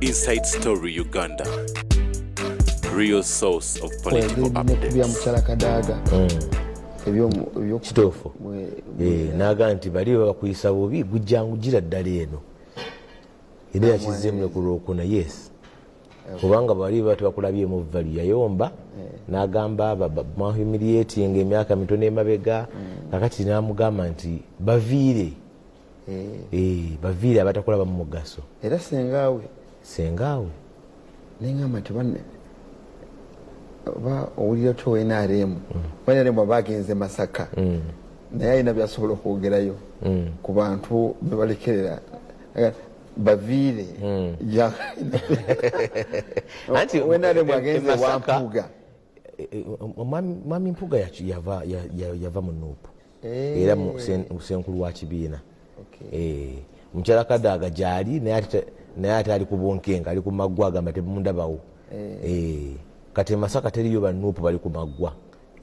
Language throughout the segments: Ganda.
Inside Story Uganda. Real source of political updates. Kituufu naga nti bali bakuyisa bubi gujjangugira ddala eno era yakizzemu ne ku Lwokuna yes kubanga bali batubakulabyemu vali yayomba n'agamba bahumiliating emyaka mitono emabega kakati n'amugamba nti baviire baviire abatakulaba mu mugaso era sengaawe nengamba nti ba owulira to NRM NRM bagenze Masaka naye alina byasobola okwogerayo ku bantu bebalekerera baviire anti NRM agenze Wampuga Mwami Mpuga yava mu Nuupu era musenkulu wa kibiina mukyala Kadaga gyali naye ate ali ku Bunkenga ali ku Maggwa agamba temundabawo kati Masaka teriyo banuupu bali ku Maggwa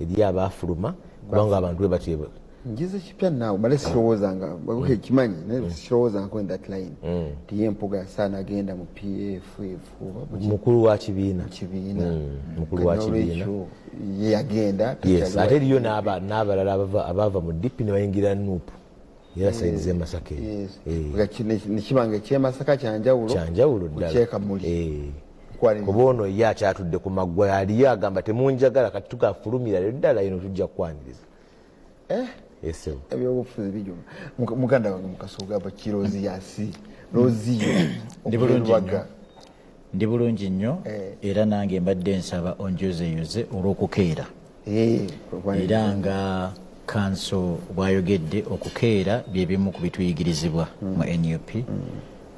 eri abafuluma kubanga abantu bwe batyeba ngize kipya nawe bale sirowoozanga bakuhe kimanyi naye sirowoozanga ko that line tiye Mpuga sana agenda mu PF mukulu wa kibiina mukulu wa kibiina yagenda yes ate eriyo n'abalala abava mu DP ne bayingira nuupu era saidize Masaka nikibanga kye Masaka kyanjawulo ddala kuba ono ye akyatudde ku Maggwa yaliyo agamba temunjagala kati tukafulumira ddala eno tujja kukwaniriza ebyobufuzi bijuma muganda wange Mukasooga Kirozi yasi Roziyo ndi bulungi nnyo era nange mbadde nsaba onjozeyoze olw'okukeera era nga kanso bwayogedde okukeera bye bimu ku bituyigirizibwa mu NUP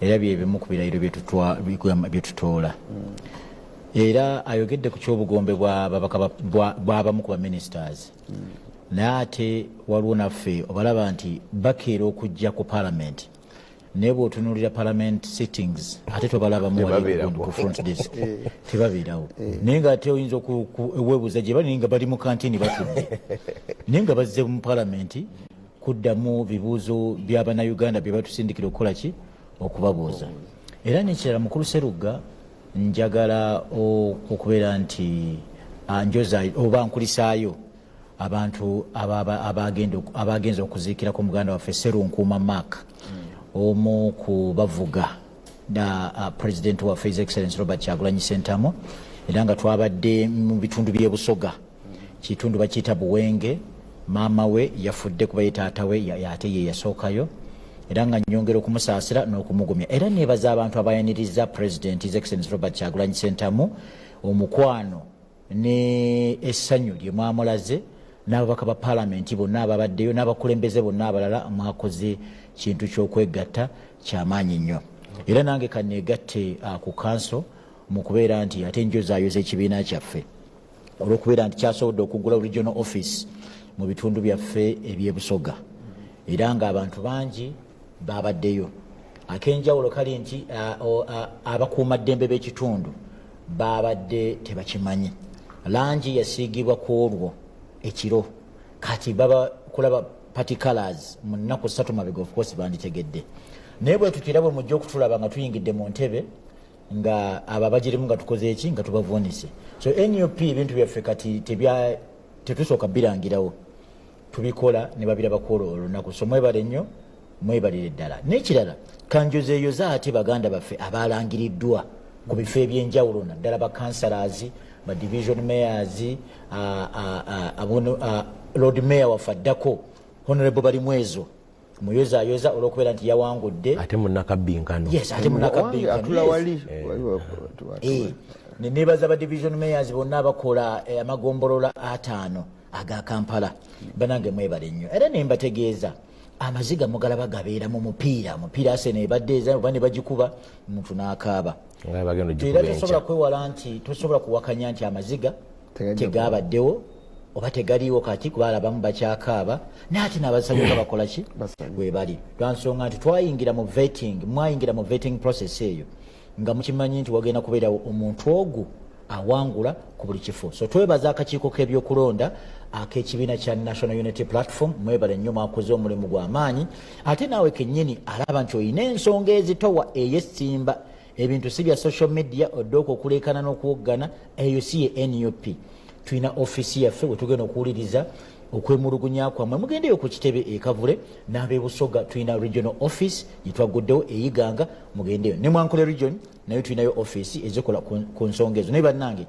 era bye bimu ku birayiro bye tutoola era ayogedde ku ky'obugombe bw'abamu ku baministers naye ate waliwo naffe obalaba nti bakeera okujja ku parliament naye bw'otunuulira parliament sittings ate tobalabamu ku front desk tebabeerawo naye nga ate oyinza weebuuza gye bali nga bali mu kantini batudde naye nga bazze mu parliament kuddamu bibuuzo by'Abannayuganda bye batusindikira okukola ki okubabuuza era nekirala mukulu Serugga njagala okubeera nti njoza oba nkulisaayo abantu abagenza okuziikirako muganda waffe Sserunkuuma Mark omu ku bavuga president waffe His Excellency Robert Kyagulanyi Ssentamu era nga twabadde mu bitundu by'e kitundu bakiyita Buwenge maama we yafudde kuba ye taata we ate ye yasookayo era nga nyongera okumusaasira n'okumugumya era neebaza abantu abayaniriza president His Excellency Robert Kyagulanyi Ssentamu omukwano ne essanyu lye mwamulaze n'ababaka ba parliament bonna ababaddeyo n'abakulembeze bonna abalala mwakoze kintu ky'okwegatta kyamaanyi nnyo era nange kanneegatte ku kanso mu kubeera nti ate njozaayoza ekibiina kyaffe olw'okubeera nti kyasobodde okuggulawo regional office mu bitundu byaffe eby'ebusoga era ng'abantu bangi babaddeyo ak'enjawulo kali nti abakuumaddembe b'ekitundu babadde tebakimanyi langi yasiigibwa ku olwo ekiro kati baba kulaba party colors mu nnaku 3 mabega of course banditegedde naye bwe tutira bwe mujja okutulaba nga tuyingidde mu ntebe nga ababagirimu nga tukoze eki nga tubavuunise so NUP ebintu byaffe kati tetusooka birangirawo tubikola ne babiraba ku olwo olunaku so mwebale nnyo mwebalire ddala n'ekirala kanjozeeyoza ate baganda baffe abalangiriddwa ku bifo ebyenjawulo naddala ba councillors ba division mayors Lord Mayor waffe addako Honorable Balimwezo muyozaayoza olw'okubeera nti yawangudde ate munnakabbinkano ate munnakabbinkano neneebaza ba division mayors bonna abakola amagombolola 5 aga Kampala banange mwebale nnyo era nembategeeza amaziga mugalaba gabeera mu mupiira Arsenal ebadde eza oba ne bagikuba omuntu n'akaaba era tosobola kwewala nti tosobola kuwakanya nti amaziga tegabaddewo oba tegaliiwo kati kuba alabamu bakyakaaba naye ate n'abasanyuka bakola ki bwe bali lwansonga nti mwayingira mu vetting process eyo nga mukimanyi nti wagenda kubeera omuntu ogu awangula ku buli kifo so twebaza akakiiko k'ebyokulonda ak'ekibiina kya National Unity Platform mwebale nnyo mwakoze omulimu gw'amaanyi ate naawe kennyini alaba nti olina ensonga ezitowa ey'essimba ebintu si bya social media odde okuleekana n'okuwoggana. Eyo si ye NUP. Tulina office yaffe we tugenda okuwuliriza okwemulugunya kwammwe. Mugendeyo ku kitebe ekavule n'abebusoga tulina regional office gitwaguddewo eyiganga, mugendeyo. Ne Mwankole region nayo tulinayo office ezikola ku nsonga ezo. Naye bannange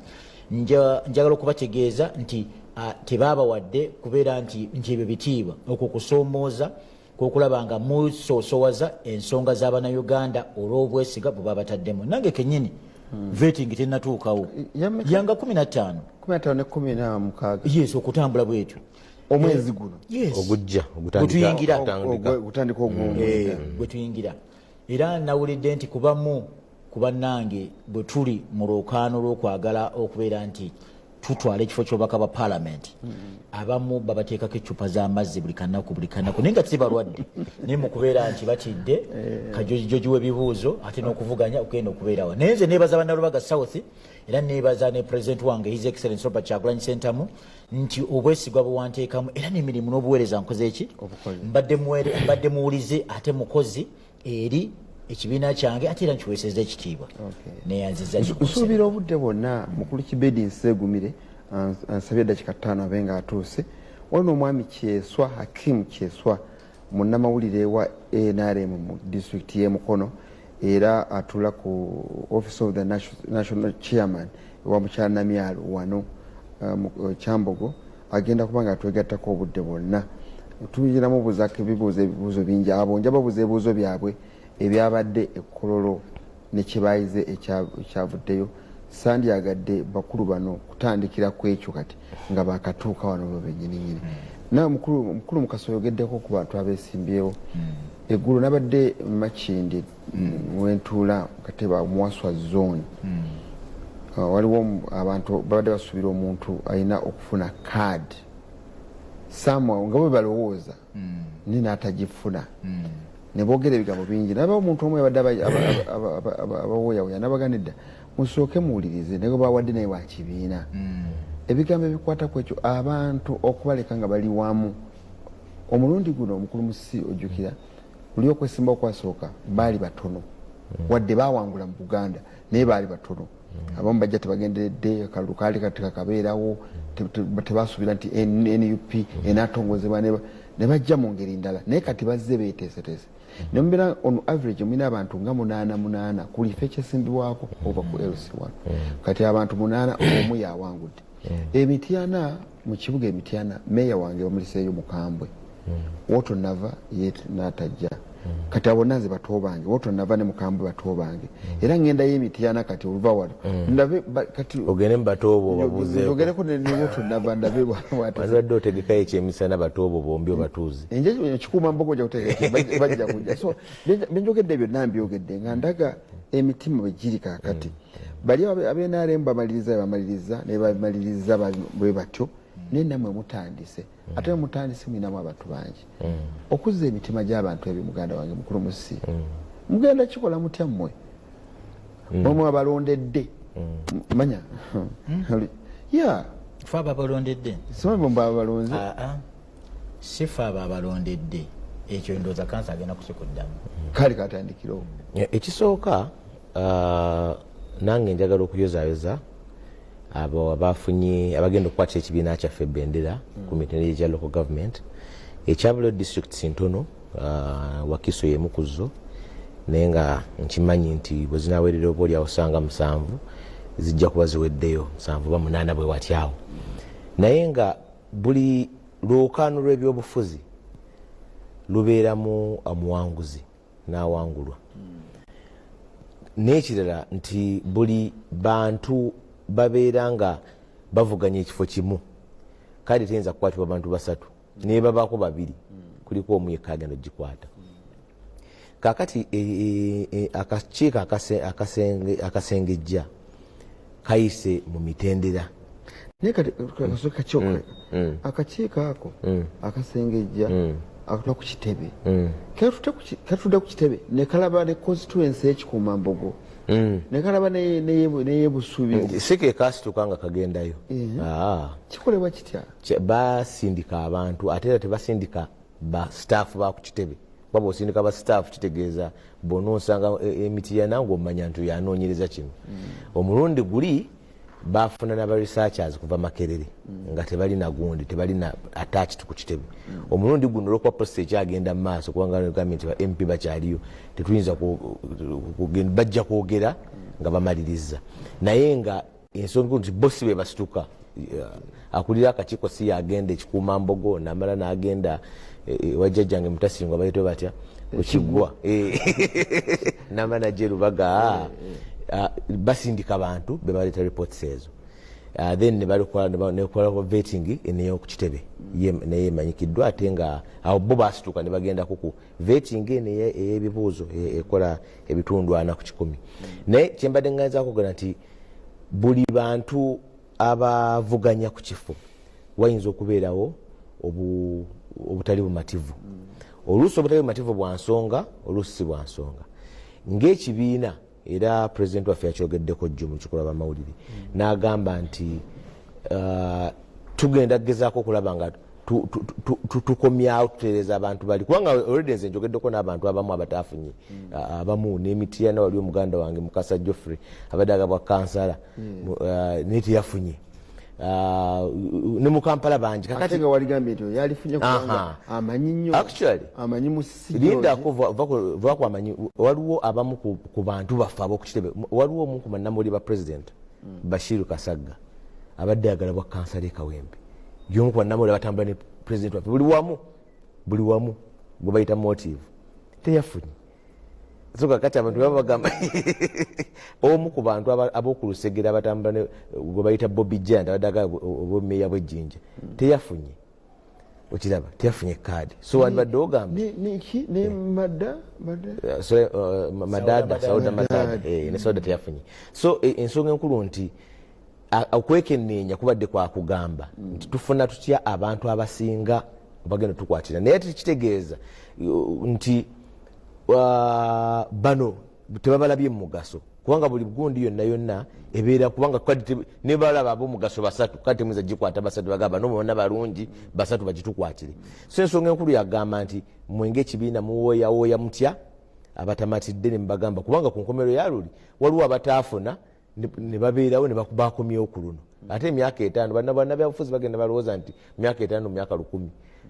njagala okubategeeza nti tebabawadde kubeera nti ebyo bitiibwa okukusoomooza kwokulaba nga musoosowaza ensonga z'Abannayuganda olw'obwesiga bwe babataddemu. Nange kennyini vetting tennatuukawo yanga 15 ne 16 yes okutambula bwetyo omwezi guno ogujja gutuyingira gutandika ogw'omwezi bwe tuyingira. Era nawulidde nti ku bannange bwe tuli mu lwokaano lw'okwagala okubeera nti tutwala ekifo ky'obubaka bwa paalamenti, abamu babateekako eccupa z'amazzi buli kanaku naye nga tibalwadde naye mu kubeera nti batidde kajojijoji w'ebibuuzo ate n'okuvuganya okugenda okubeerawo. Naye nze neebaza Bannalubaga South era neebaza ne President wange His Excellency Robert Kyagulanyi Ssentamu nti obwesigwa bwe wanteekamu era n'emirimu n'obuweereza nkoze eki mbadde muwulize ate mukozi eri ekibiina kyange ate era nkiweeseza ekitiibwa neyanziza. Nsuubira obudde bwonna mukulu Kibedi Nseegumire ansabye eddakiika 5 abe nga atuuse. Waliwo omwami Kyeswa Hakim Kyeswa munnamawulire wa NRM mu disitulikiti y'e Mukono era atula ku office of the national chairman wa mukyala Namyalo wano mu Kyambogo. Agenda kuba nga atwegattako obudde bwonna. Tuyinamu buzaako ebibuuzo bingi. Abo nja babuuza ebibuuzo byabwe ebyabadde ekkololo ne kyebayize ekyavuddeyo. Sandyagadde bakulu bano kutandikira ku ekyo kati nga bakatuuka wano bo bennyininyini. Nawe mukulu Mukasa oyogeddeko ku bantu abeesimbyewo. Eggulu nabadde Makindi wentuula Kateba Mwaswa zone. Waliwo abantu babadde basuubira omuntu alina okufuna kaadi samwa nga bwe balowooza ni n'atagifuna. Ne boogera ebigambo bingi. Nabawo omuntu omu yabadde abawoyawoya n'abaganidda musooke muwulirize naye bawadde naye wa kibiina. Ebigambo ebikwata ku ekyo abantu okubaleka nga bali wamu. Omulundi guno omukulu Musi ojjukira buli okwesimba okwasooka baali batono wadde bawangula mu Buganda naye baali batono. Abamu bajja tebagenderedde akalulu kaali kati kakabeerawo tebasuubira nti NUP enaatongozebwa ne bajja mu ngeri ndala naye kati bazze beeteeseteese. Ne mubeera on average mulina abantu nga 8 ku buli kifo ekyesimbibwako oba ku LC1. Kati abantu 8 omu yawangudde. Emityana mu kibuga Emityana meeya wange bamuliseeyo Mukambwe. Woto Nava ye n'atajja. Kati abo naze bato bange Woto Nava ne Mukambwe bato bange. Era ngenda y'Emityana kati oluva wano. Ndabe kati ogene bato bo babuze. Ogereko ne Woto Nava ndabe watu. Bazadde otegeka ekyemisana bato bo bombi obatuuze. Enje kikuma mbogo ja kutegeka bajja kujja. So benjogedde byonna mbyogedde nga ndaga emitima bwe kati. Bali abenarem bamaliriza ne bamaliriza bwe batyo nenamwe mutandise ate mutandise mwinamu abantu bangi okuzza emitima gy'abantu ebi muganda wange mukulu Musi mugenda kikola mutya mmwe omwe abalondedde manya ya faba balondedde sima bomba balonze sifa abalondedde ekyo ndoza kansa agenda kusikuddamu kali katandikiro ekisooka nange njagala okuyozaayoza abo abafunye abagenda okukwata ekibiina kyaffe ebendera ku mitendera egya local government ekyabula district ntono Wakiso y'emu ku zo naye nga nkimanyi nti bwe zinaweerera oba oli awosanga 7 zijja kuba ziweddeyo 7 oba 8 bwe watyawo naye nga buli lwokaano lw'ebyobufuzi lubeeramu omuwanguzi n'awangulwa n'ekirala nti buli bantu babeera nga bavuganya ekifo kimu kale teyinza kukwatibwa bantu 3 naye babaako 2 kuliko omu yekka agenda ogikwata kakati akakiiko akasengejja kayise mu mitendera naye kati akakiiko ako akasengejja akatula ku kitebe katudde ku kitebe ne kalaba ne constituency ekikuuma mbogo ne kalaba neyebusuubi sike kasituka nga kagendayo kikolebwa kitya basindika abantu ate era tebasindika ba staff ba ku kitebe kuba bw'osindika ba staff kitegeeza bonna osanga emiti yanange omanya nti yanoonyereza kino. Omulundi guli bafuna n'aba researchers kuva Makerere nga tebalina gundi tebalina attached ku kitebe. Omulundi guno olwokuba process ekyagenda mu maaso kubanga gavumenti ba MP bakyaliyo tetuyinza kugenda bajja kwogera nga bamaliriza naye nga ensonga nti bossi be basituka akulira akakiiko si yagenda ekikuuma mbogo namala n'agenda wajjajjange Mutasiringwa bayitwe batya Lukiggwa namala najje Lubaga basindika abantu be baleeta reports ezo then ne balikola vetting eneyo ku kitebe naye emanyikiddwa ate nga awo bo basituka ne bagenda kuku vetting ey'ebibuuzo ekola ebitundu 4 ku 100 naye kyembadde nganza kugana nti buli bantu abavuganya ku kifo wayinza okubeerawo obutali bumativu oluusi obutali bumativu bwa nsonga oluusi si bwa nsonga ng'ekibiina era president waffe yakyogeddeko jjo mu kikola bamawulire n'agamba nti tugenda gezaako okulaba nga tukomyawo tutereeza abantu bali kubanga already nze njogeddeko n'abantu abamu abataafunye abamu n'emitiyana wali omuganda wange Mukasa Geoffrey abadde agabwa kansala naye teyafunye ne mu Kampala bangi kakati nga waligambye nti yalifunye kubanga amanyi nnyo actually amanyi musijjo lindako vako amanyi waliwo abamu ku bantu baffe ab'oku kitebe waliwo omu ku bannamawulire ba president Bashiru Kasagga abadde agalabwa kansala e Kawempe y'omu ku bannamawulire batambula ne president waffe buli wamu gwe bayita motive teyafunye so kakati abantu baba bagamba omu ku bantu ab'oku Lusegera abatambula gwe bayita Bobby Janda abadde obwemeeya bw'Ejjinja teyafunye okiraba teyafunye kaadi so wandibadde ogamba ne madada Sauda Madada ne Sauda teyafunye so ensonga enkulu nti okwekenneenya kubadde kwa kugamba nti tufuna tutya abantu abasinga bagenda tukwatira naye tekitegeeza nti bano tebabalabye mu mugaso kubanga buli gundi yonna ebeera kubanga ne balaba ab'omugaso 3 kati temuyinza gikwata 3 bagamba nomubona balungi 3 bagitukwatire so ensonga enkulu yagamba nti mwenge ekibiina muwooyawooya mutya abatamatidde ne mubagamba kubanga ku nkomero ya luli waliwo abataafuna ne babeerawo ne bakomyewo ku luno ate emyaka 5 bannabyabufuzi bagenda balowooza nti myaka 5 myaka 10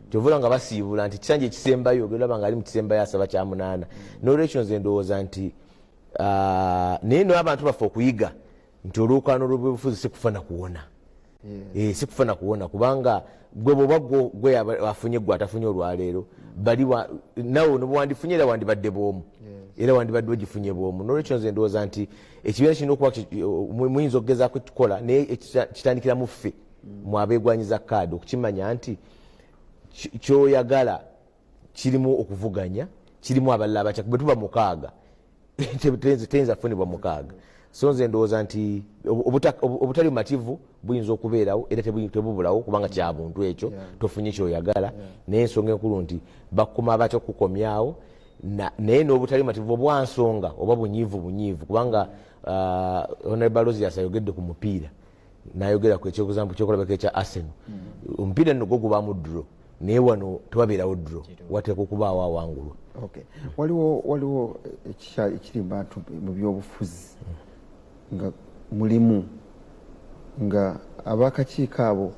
kyovula nga basiibula nti kisanja ekisembayo ogeraba nga ali mu kisembayo asaba kya 8 n'olwekyo nze ndowooza nti naye n'abantu baffe okuyiga nti olwukaano lw'ebyobufuzi sikufana kuwona sikufana kuwona kubanga gwe bwoba gwe afunye gwe atafunye olwaleero bali nawe nebwandifunye era wandibadde bwomu era wandibadde ogifunye bwomu n'olwekyo nze ndowooza nti ekibiina kirina okuba muyinza okugezaako kikola naye kitandikira mu ffe mwabeegwanyiza kaadi okukimanya nti kyoyagala kirimu okuvuganya kirimu abalala abaca bwe tuba 6 teyinza funibwa 6 so nze ndowooza nti obutali bumativu buyinza okubeerawo era tebubulawo kubanga kya buntu ekyo tofunye kyoyagala naye ensonga enkulu nti bakuma batya okukomyawo naye n'obutali bumativu obwansonga oba bunyiivu kubanga Honorable Rosias ayogedde ku mupiira n'ayogera ku ekyokulabako ekya Arsenal omupiira nno gwo gubaamu dro naye wano tewabeerawo dro wateeka okubaawo awangulwa waliwo ekiri bantu mu byobufuzi nga mulimu nga abakakiiko abo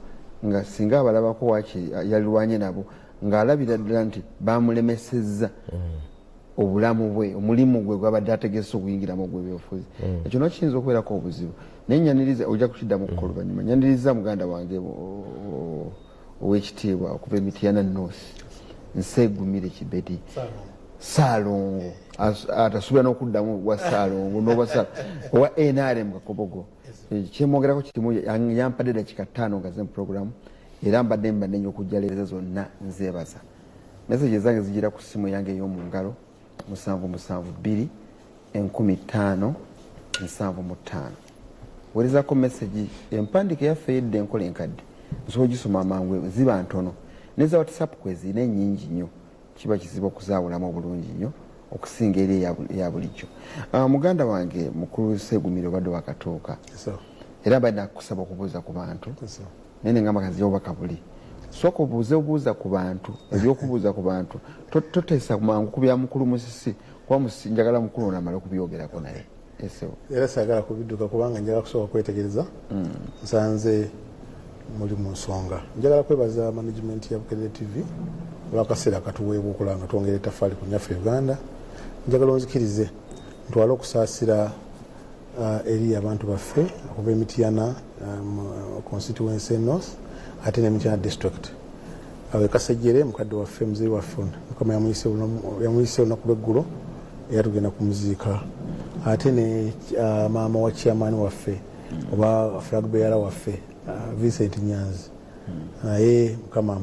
nga singa abalabako wakiri yalirwanye nabo ng'alabira ddala nti bamulemesezza obulamu bwe omulimu gwe gwabadde ategese okuyingiramu gw'ebyobufuzi ekyo nakiyinza okubeerako obuzibu naye nyaniriza ojja kukiddamu kukola oluvannyuma nyaniriza muganda wange ow'ekitiibwa okuva emitiyana North Nsegumire Kibedi Saalongo atasuubira n'okuddamu wa Saalongo owa NRM Kakobogo kyemwogerako kirimu yampadde dakika 5 nga ze programu era mbadde nnyo okujja leero zonna nzeebaza meseji zange zigira ku ssimu yange ey'omu ngalo 772 15 75 weerezako meseji empandiika yaffe yedde enkola enkadde nsobola ogisoma amangu ziba ntono neza WhatsApp kwezina ennyingi nnyo kiba kizibu okuzaawulamu obulungi nnyo okusinga eri eya bulijjo muganda wange mukulu Segumire obadde wakatuuka era mbadde nakusaba okubuuza ku bantu naye nengamba kaziya obubaka buli sooka obuuza ku bantu ebyokubuuza ku bantu toteesa mangu ku bya mukulu Musisi kuba Musisi njagala mukulu ono amale okubyogerako naye era saagala kubidduka kubanga njagala kusooka kwetegereza nsanze muli mu nsonga. Njagala kwebaza management ya Bukedde TV olw'akaseera katuweebwa okulanga twongera ettaffaali ku nnyaffe Uganda. Njagala onzikirize ntwale okusaasira eri abantu baffe okuva Mityana constituency north ate ne Mityana district. Awe Kasejjere mukadde waffe muziri waffe Mukama yamuyise olunaku lw'eggulo era tugenda kumuziika. Ate ne maama wa chairman waffe oba flag bearer waffe Vincent Nyanzi naye Mukama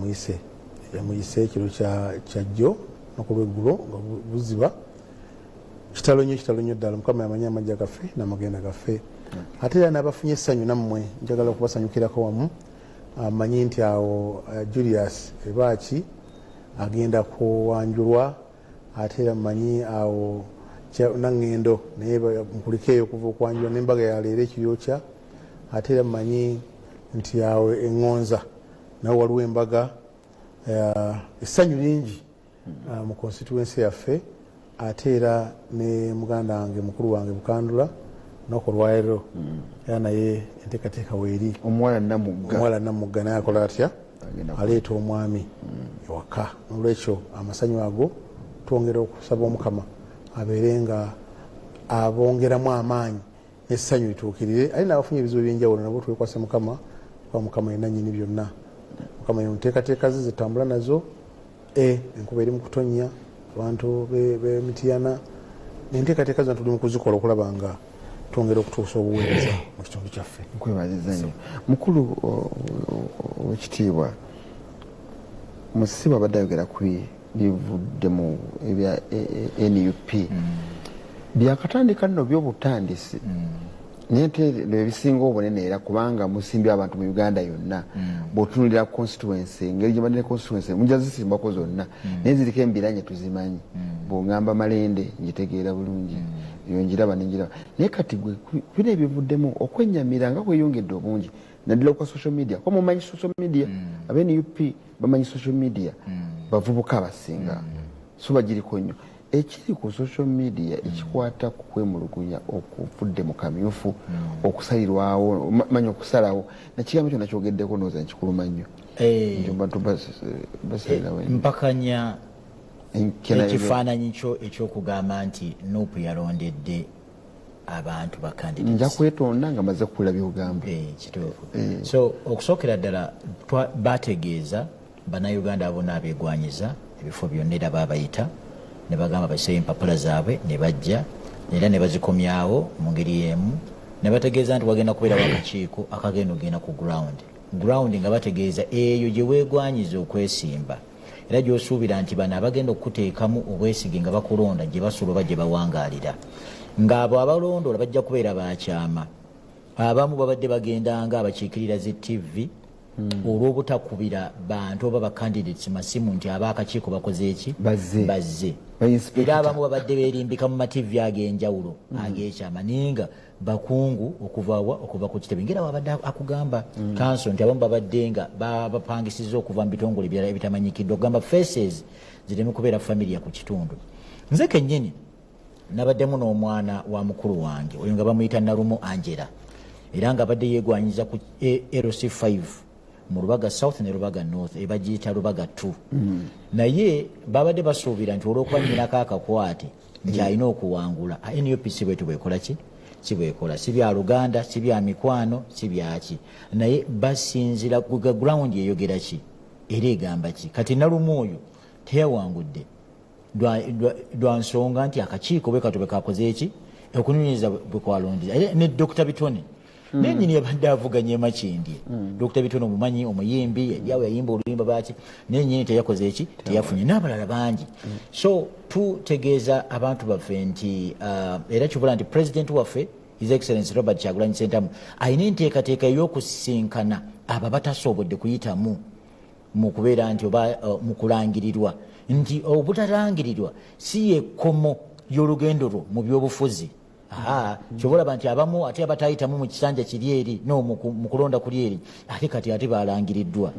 yamuyise ekiro kyajjo olunaku lw'eggulo nga buziba kitalo nnyo ddala. Mukama yamanyi amajja gaffe n'amagenda gaffe. Ate era n'abafunye essanyu nammwe njagala okubasanyukirako wamu. Amanyi nti awo Julius Ebaaki agenda kuwanjulwa ate era mmanyi awo Nangendo naye mukulika eyo okuva okwanjulwa n'embaga ya leero ekiryokya. Ate era mmanyi nti awo Eŋŋonza nawe waliwo embaga essanyu lingi mu constituency yaffe. Ate era ne muganda wange mukulu wange Bukandula noko lwaero era naye enteekateeka weeri omuwala Namugga naye akola atya aleeta omwami ewaka. Olwekyo amasanyu ago twongera okusaba Omukama abeere nga abongeramu amaanyi n'essanyu lituukirire. Ali n'abafunye ebizibu ebyenjawulo nabo twekwase Mukama kuba Mukama yenna nnyini byonna. Mukama yenteekateeka ze zetambula nazo enkuba eri mu kutonnya abantu be Mityana n'enteekateeka zino tuli mu kuzikola okulaba nga twongera okutuusa obuweereza mu kitundu kyaffe. Nkwebaziza nnyo mukulu w'ekitiibwa Musisi bw'abadde ayogera ku bivudde mu ebya NUP byakatandika nno by'obutandisi naye ebisinga obunene era kubanga musimbye abantu mu Uganda yonna bw'otunulira constituency engeri gye badde ne constituency mujja zisimbako zonna naye ziriko embiranye tuzimanyi bw'oŋŋamba Malende njitegeera bulungi yongiraba nenjiraba naye kati gwe bino ebivuddemu okwennyamira nga kweyongedde obungi naddala okwa social media ko mumanyi social media abe NUP bamanyi social media bavubuka abasinga so bagiriko nnyo ekiri ku social media ekikwata ku kwemulugunya okuvudde mu kamyufu okusalirwawo manyi okusalawo nakigambo kyo nakyogeddeko nooza nkikuluma nnyo mpakanya ekifaananyi kyo ekyokugamba nti Nuupu yalondedde abantu ba candidates. Nja kwetonda nga maze kukola byogamba kituufu. So okusookera ddala bategeeza bannayuganda bonna abeegwanyiza ebifo byonna era baabayita ne bagamba baseeyo empapula zaabwe ne bajja era ne bazikomyawo mu ngeri y'emu ne bategeeza nti wagenda kubeerawo akakiiko akagenda ogenda ku ground nga bategeeza eyo gye weegwanyiza okwesimba era gy'osuubira nti bano abagenda okuteekamu obwesige nga bakulonda gye basula oba gye bawangaalira ng'abo abalondola bajja kubeera bakyama. Abamu babadde bagendanga abakiikirira zi TV olw'obutakubira bantu oba bacandidates masimu nti abaakakiiko bakoze eki bazze era abamu babadde beerimbika mu mativi ag'enjawulo ag'ekyama naye nga bakungu okuva ku kitebe ngera wabadde akugamba kanso nti abamu babadde nga bapangisiza okuva mu bitongole ebirala ebitamanyikiddwa okugamba faces zireme kubeera familia ku kitundu. Nze kennyini nabaddemu n'omwana wa mukulu wange oyo nga bamuyita Nalumu Angela era nga abadde yeegwanyiza ku LC5 mu Lubaga South ne Lubaga North ebagiyita Lubaga 2 naye babadde basuubira nti olw'okuba nnyinako akakwate nti alina okuwangula NUP si bwetu bwekola ki si bwekola si bya Luganda si bya mikwano si byaki naye basinzira ku ground eyogera ki era egamba ki kati Nalumu oyo teyawangudde dwa nsonga nti akakiiko bwe katobe kakoze eki okunyunyiza bwe kwalondera ne Dr. Bitone nenyini yabadde avuganye makindye Dr. Bitone omumanyi omuyimbi yawe yayimba oluyimba baki nenyini teyakoze eki teyafunye n'abalala bangi so tutegeeza abantu baffe nti era kibula nti president waffe His Excellency Robert Kyagulanyi Ssentamu ayina enteekateeka ey'okusinkana abo batasobodde kuyitamu mu kubeera nti oba mu kulangirirwa nti obutalangirirwa si ye kkomo y'olugendo lwo mu byobufuzi kyobola nti abamu ate abatayitamu mu kisanja kiri eri mu kulonda kuli eri ate balangiriddwa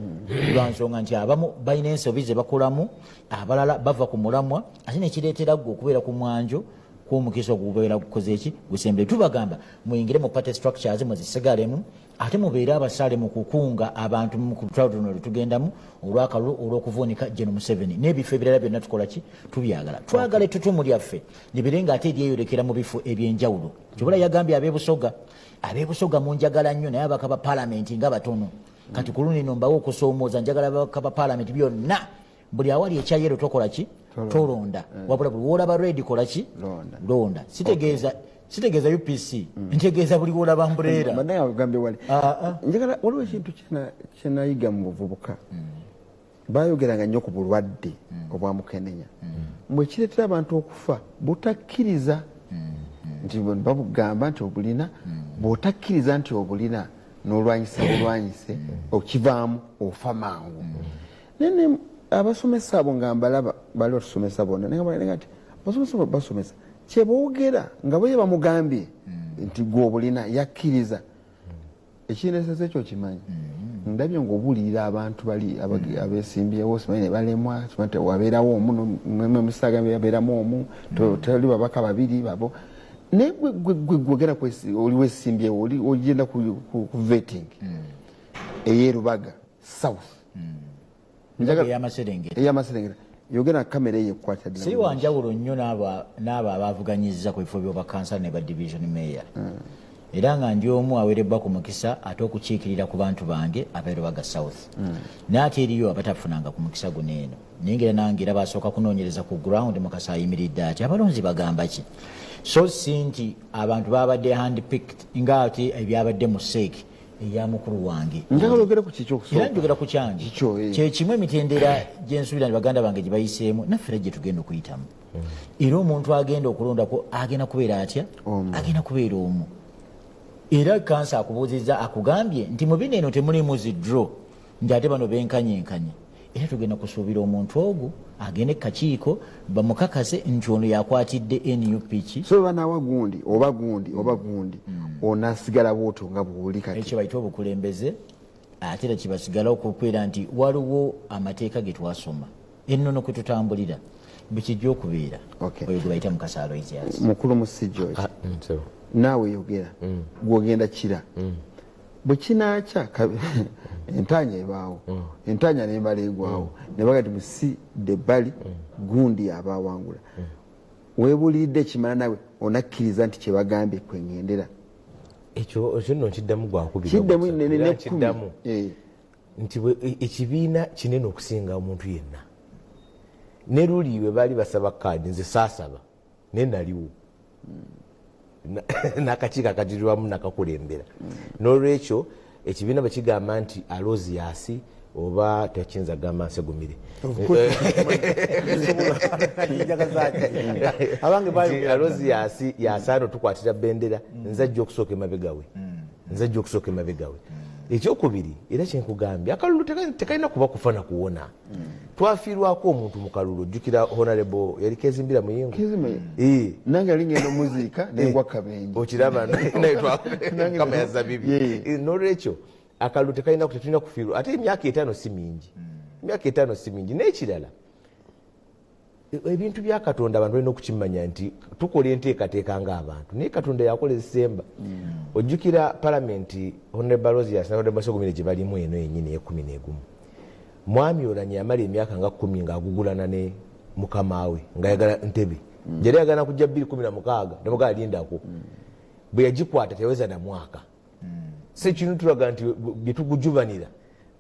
lwansonga nti abamu balina ensobi ze bakolamu, abalala bava ku mulamwa, ate nekireetera gwe okubeera ku mwanjo kw'omukisa okubeera kukoze eki gusembere. Tubagamba muyingire mu party structures mwezisigalemu, ate mubeere abasale mu kukunga abantu ku lutalo luno lutugendamu olw'akalulu olw'okuvuunika Gen. Museveni n'ebifo ebirala byonna tukolaki tubyagala. Twagala ettutumu lyaffe libire nga ate eryeyolekera mu bifo eby'enjawulo. Kyobola yagambye abeebusoga munjagala nnyo naye abaka ba paalamenti nga batono. Kati ku luno ino mbawo okusoomooza njagala abaka ba paalamenti byonna buli awali ekyayero tokola ki tolonda, wabula buli woolaba red kola ki londa. Sitegeeza UPC, ntegeeza buli woolaba Mbuleera. Njagala waliwo ekintu kyenayiga mu buvubuka, bayogeranga nnyo ku bulwadde obwa mukenenya, bwe kireetera abantu okufa butakkiriza nti babugamba nti obulina, bw'otakkiriza nti obulina n'olwanyisa bulwanyise okivaamu ofa mangu. Nene abasomesa abo nga mbalaba bali batusomesa bonna naye nti abasomesa basomesa kyeboogera nga bwe bamugambye nti gwe obulina yakkiriza ekineseza ekyo kimanyi. Ndabye ng'obuulirira abantu bali abeesimbyewo simanyi ne balemwa wabeerawo omu musaga yabeeramu omu tali babaka babiri babo naye gwegera oli weesimbyewo oli ogenda ku vetting ey'erubaga south ey'amaserengeta yogera kamera eyo ekwata si wanjawulo nnyo n'abo abavuganyizza ku bifo by'obakansala ne ba division mayor era nga ndi omu aweerebbwa ku mukisa ate okukiikirira ku bantu bange ab'erubaga south naate eriyo abatafunanga ku mukisa guno eno nengera nange era basooka kunoonyereza ku ground mukasa ayimiridde ati abalonzi bagamba ki so si nti abantu babadde handpicked nga ati ebyabadde mu seeki eya mukulu wange era njogera ku kyange kyekimu emitendera gyensuubira nti baganda bange gye bayiseemu naffera gye tugenda okuyitamu era omuntu agenda okulondako agenda kubeera atya agenda kubeera omu era kansa akubuuzizza akugambye nti mu bino eno temulimu zidro nti ate bano benkanyenkanye era tugenda kusuubira omuntu ogwo agende kakiiko bamukakase nti ono yakwatidde NUP ki so banawa gundi oba gundi onasigala bwotyo nga bwoli kati ekyo bayita obukulembeze ate era kibasigala okukwera nti waliwo amateeka ge twasoma ennono kwe tutambulira bwekijja okubeera oyo gwe bayita mukasaalo Izias mukulu musijjo naawe yogera gwogenda kira bwe kinaaca entanya ebaawo entanya nembala egwawo nebaga ti musi debali gundi abawangula webuliridde ekimala nawe onakkiriza nti kyebagambye kweŋŋendera ekyo nno nkiddamu gwakubiddamu nti ekibiina kinene okusinga omuntu yenna ne luli we baali basaba kaadi nze saasaba naye naliwo n'akakiiko akatirirwamu nakakulembera n'olwekyo ekibiina bwe kigamba nti aloziyasi oba tekiyinza kugamba nsegumire aloziyasi yasaana otukwatira bendera nzajja okusooka emabega we ekyokubiri era kyenkugambye akalulu tekalina kuba kufa na kuwona twafiirwako omuntu mu kalulu ojjukira honorable yali kezimbira muyingo nange ali ngenda muziika nengwa kabenje okiraba naye kama yazabibi n'olwekyo akalulu tetulina kufiirwa ate emyaka 5 si mingi n'ekirala ebintu bya Katonda abantu balina okukimanya nti tukola enteekateeka ng'abantu naye Katonda yakola esemba ojjukira palamenti honorable Rosias na honorable Segumire gye balimu eno yennyini e11 mwami Oulanyah yamala emyaka nga 10 ng'agugulana ne mukama we ng'ayagala Ntebe gyali ayagala kujja 2016 nemugaa alindako bwe yagikwata teweza na mwaka sekinu tulaga nti bye tugujubanira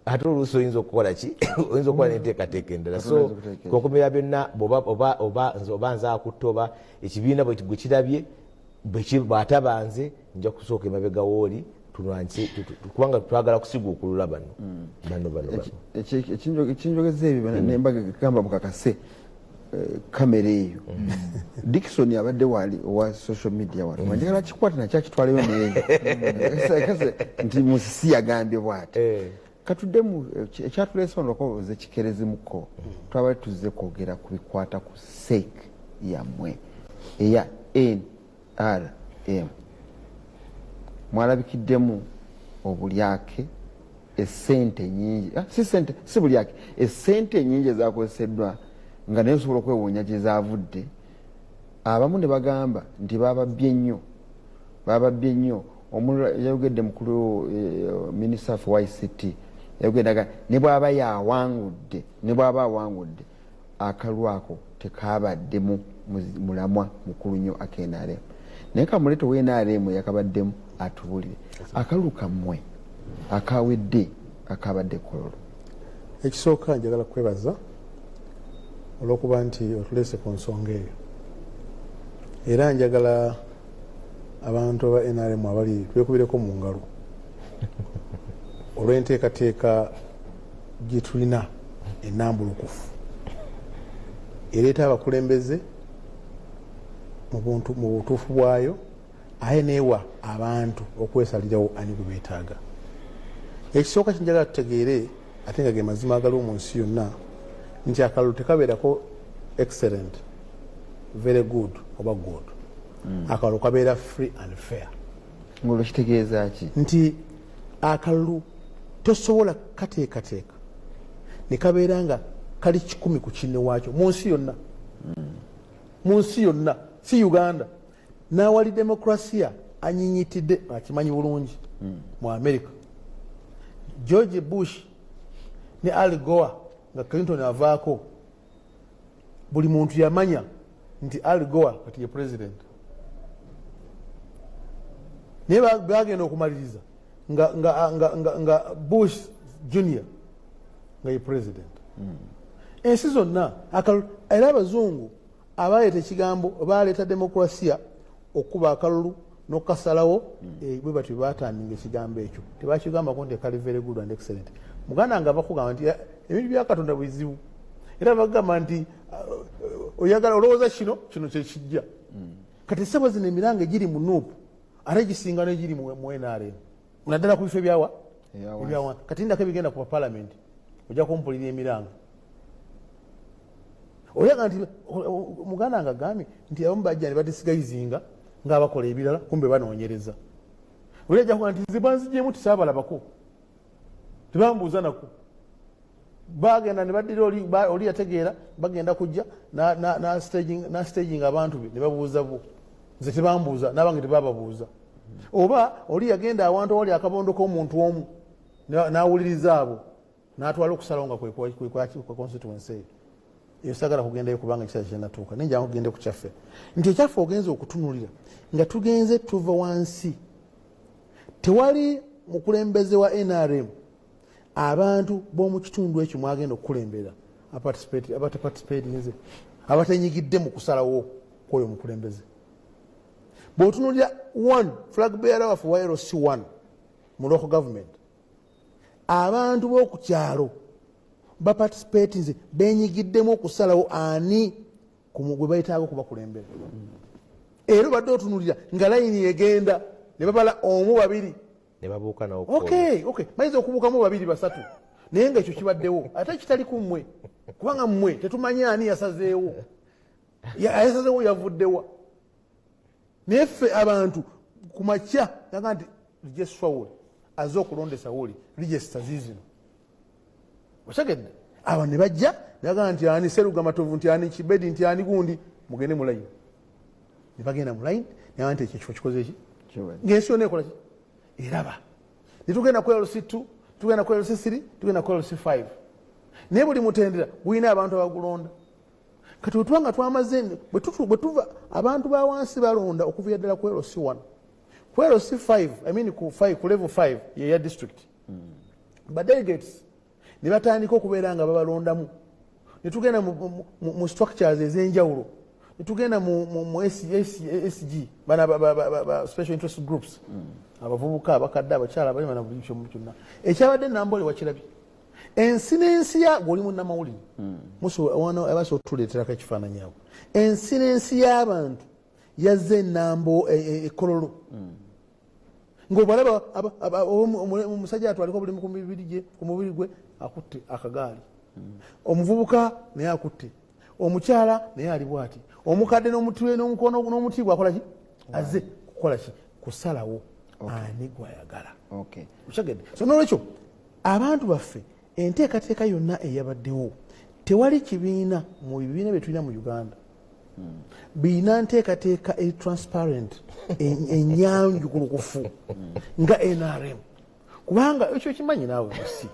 ate oluusi oyinza okukola ki oyinza okukola nenteekateeka endala so kokomera byonna oba nze akutta oba ekibiina bwe kirabye bw'atabanze nja kusooka emabega wooli kubanga twagala kusiga okulula bano ekinjogeza ebyo nembaga gamba mukakase kamera eyo Dickson abadde wali owa social media wali njagala kikwata nakyakitwaleyo naye nti musisi yagambye bwati katuddemu ekyatuleese wano ze kikerezimuko twabali tuzze kwogera ku bikwata ku sake yammwe eya mwalabikiddemu obulyake esente nyingi si bulyake esente nyingi ezakozeseddwa nga naye osobola okwewuunya gye zaavudde. Abamu ne bagamba nti bababye nnyo yayogedde mukulu minisita for ICT yayogeddaga ne bw'aba awangudde akalulu ako tekabaddemu mulamwa mukulu nnyo akenaremu naye kamuleto w'enaremu yakabaddemu atubulire akalulu kammwe akawedde akabadde kololo. Ekisooka njagala kwebaza olw'okuba nti otuleese ku nsonga eyo era njagala abantu aba NRM abali twekubireko mu ngalo olw'enteekateeka gye tulina ennambulukufu ereeta abakulembeze mu butuufu bwayo aye neewa abantu okwesalirawo ani gwe beetaaga. Ekisooka kinjagala tutegeere ate nga ge mazima agaliwo mu nsi yonna nti akalulu tekabeerako excellent, very good oba good. Akalulu kabeera free and fair. Ngolo kitegeeza ki? Nti akalulu tosobola kateekateeka ne kabeera nga kali 10 ku kinne waakyo mu nsi yonna. Mu nsi yonna si Uganda n'awali demokrasiya anyinyitidde akimanyi bulungi mu America. George Bush ne Al Gore nga Clinton avaako buli muntu yamanya nti Al Gore kati ye president. Naye bagenda okumaliriza nga Bush Junior nga ye president. Ensi zonna era abazungu abaleeta ekigambo baleeta demokrasiya okuba akalulu n'okukasalawo bwe batyo baatandinga ekigambo ekyo tebakigambako nti kali very good and excellent. Muganda nga bakugamba nti ebintu bya Katonda bizibu era bagamba nti oyagala olowooza kino kyekijja kati ssebo zino emiranga egiri mu nuupu ate gisinga negiri mu NRM naddala ku bifo ebyawa kati ndako ebigenda ku palamenti ojja kumpulira emiranga oyaga nti muganda nga agambye nti abamu bajja ne batisigayizinga ng'abakola ebirala kumbe banoonyereza oli ajja kuga nti nze banzigyemu tisaabalabako tebambuuza nako bagenda ne baddira oli yategeera bagenda kujja na staging abantu be ne babuuza bo nze tebambuuza n'abange tebababuuza oba oli yagenda awantu awali akabondo k'omuntu omu n'awuliriza abo n'atwala okusalawo nga kwe constituency eyo eyo sagala kugendayo kubanga ekiseera kyenatuuka naye njangu kugende ku kyaffe nti ekyaffe ogenza okutunulira nga tugenze tuva wansi tewali mukulembeze wa NRM abantu b'omu kitundu ekyo mwagenda okukulembera abatenyigidde mu kusalawo kwoyo mukulembeze. Bw'otunulira one flag bearer waffe wa LC1 mu local government abantu b'oku kyalo baparticipatinze benyigiddemu okusalawo ani gwe bayitaaga okubakulembera. Era badde otunulira nga layini egenda ne babala omu babiri ne babuuka nawo. Okay, mayinza okubuukamu babiri basatu naye nga ekyo kibaddewo ate kitali ku mmwe kubanga mmwe tetumanyi ani yasazeewo yavuddewa. Naye ffe abantu ku makya yaga nti lijesitwa wuli aze okulondesa wuli lijesita ziizino otegedde abo ne bajja naga nti ani Seruga Matovu nti ani Kibedi nti ani gundi mugende mu layini ne bagenda mu layini naga nti ekyo kifo kikoze eki ng'ensi yonna ekola ki eraba ne tugenda ku LC2 tugenda ku LC3 tugenda ku LC5 naye buli mutendera gulina abantu abagulonda kati wetubanga twamaze bwe tuva abantu ba wansi balonda okuviira ddala ku LC1 ku LC5 ku level 5 yeya district badelegates ne batandika okubeera nga babalondamu ne tugenda mu structures ez'enjawulo ne tugenda mu SG bana special interest groups abavubuka abakadde abakyala bali bana buli kimu kyonna ekyabadde Nambole wakirabye ensi n'ensi yaabwe oli munnamawulire abaso tuleeterako ekifaananyi abo ensi n'ensi y'abantu yazze Nambo ekololo ng'obalaba omusajja atwaliko obulimu ku mubiri gwe akutte akagaali omuvubuka naye akutte omukyala naye ali bw'ati omukadde n'omuti n'omukono n'omuti gwakola ki azze kukola ki kusalawo ani gwayagala. Okay. So nolwekyo abantu baffe enteekateeka yonna eyabaddewo tewali kibiina mu bibiina bye tulina mu Uganda biina nteekateeka transparent enyanjukulukufu nga NRM kubanga ekyo kimanyi naawe si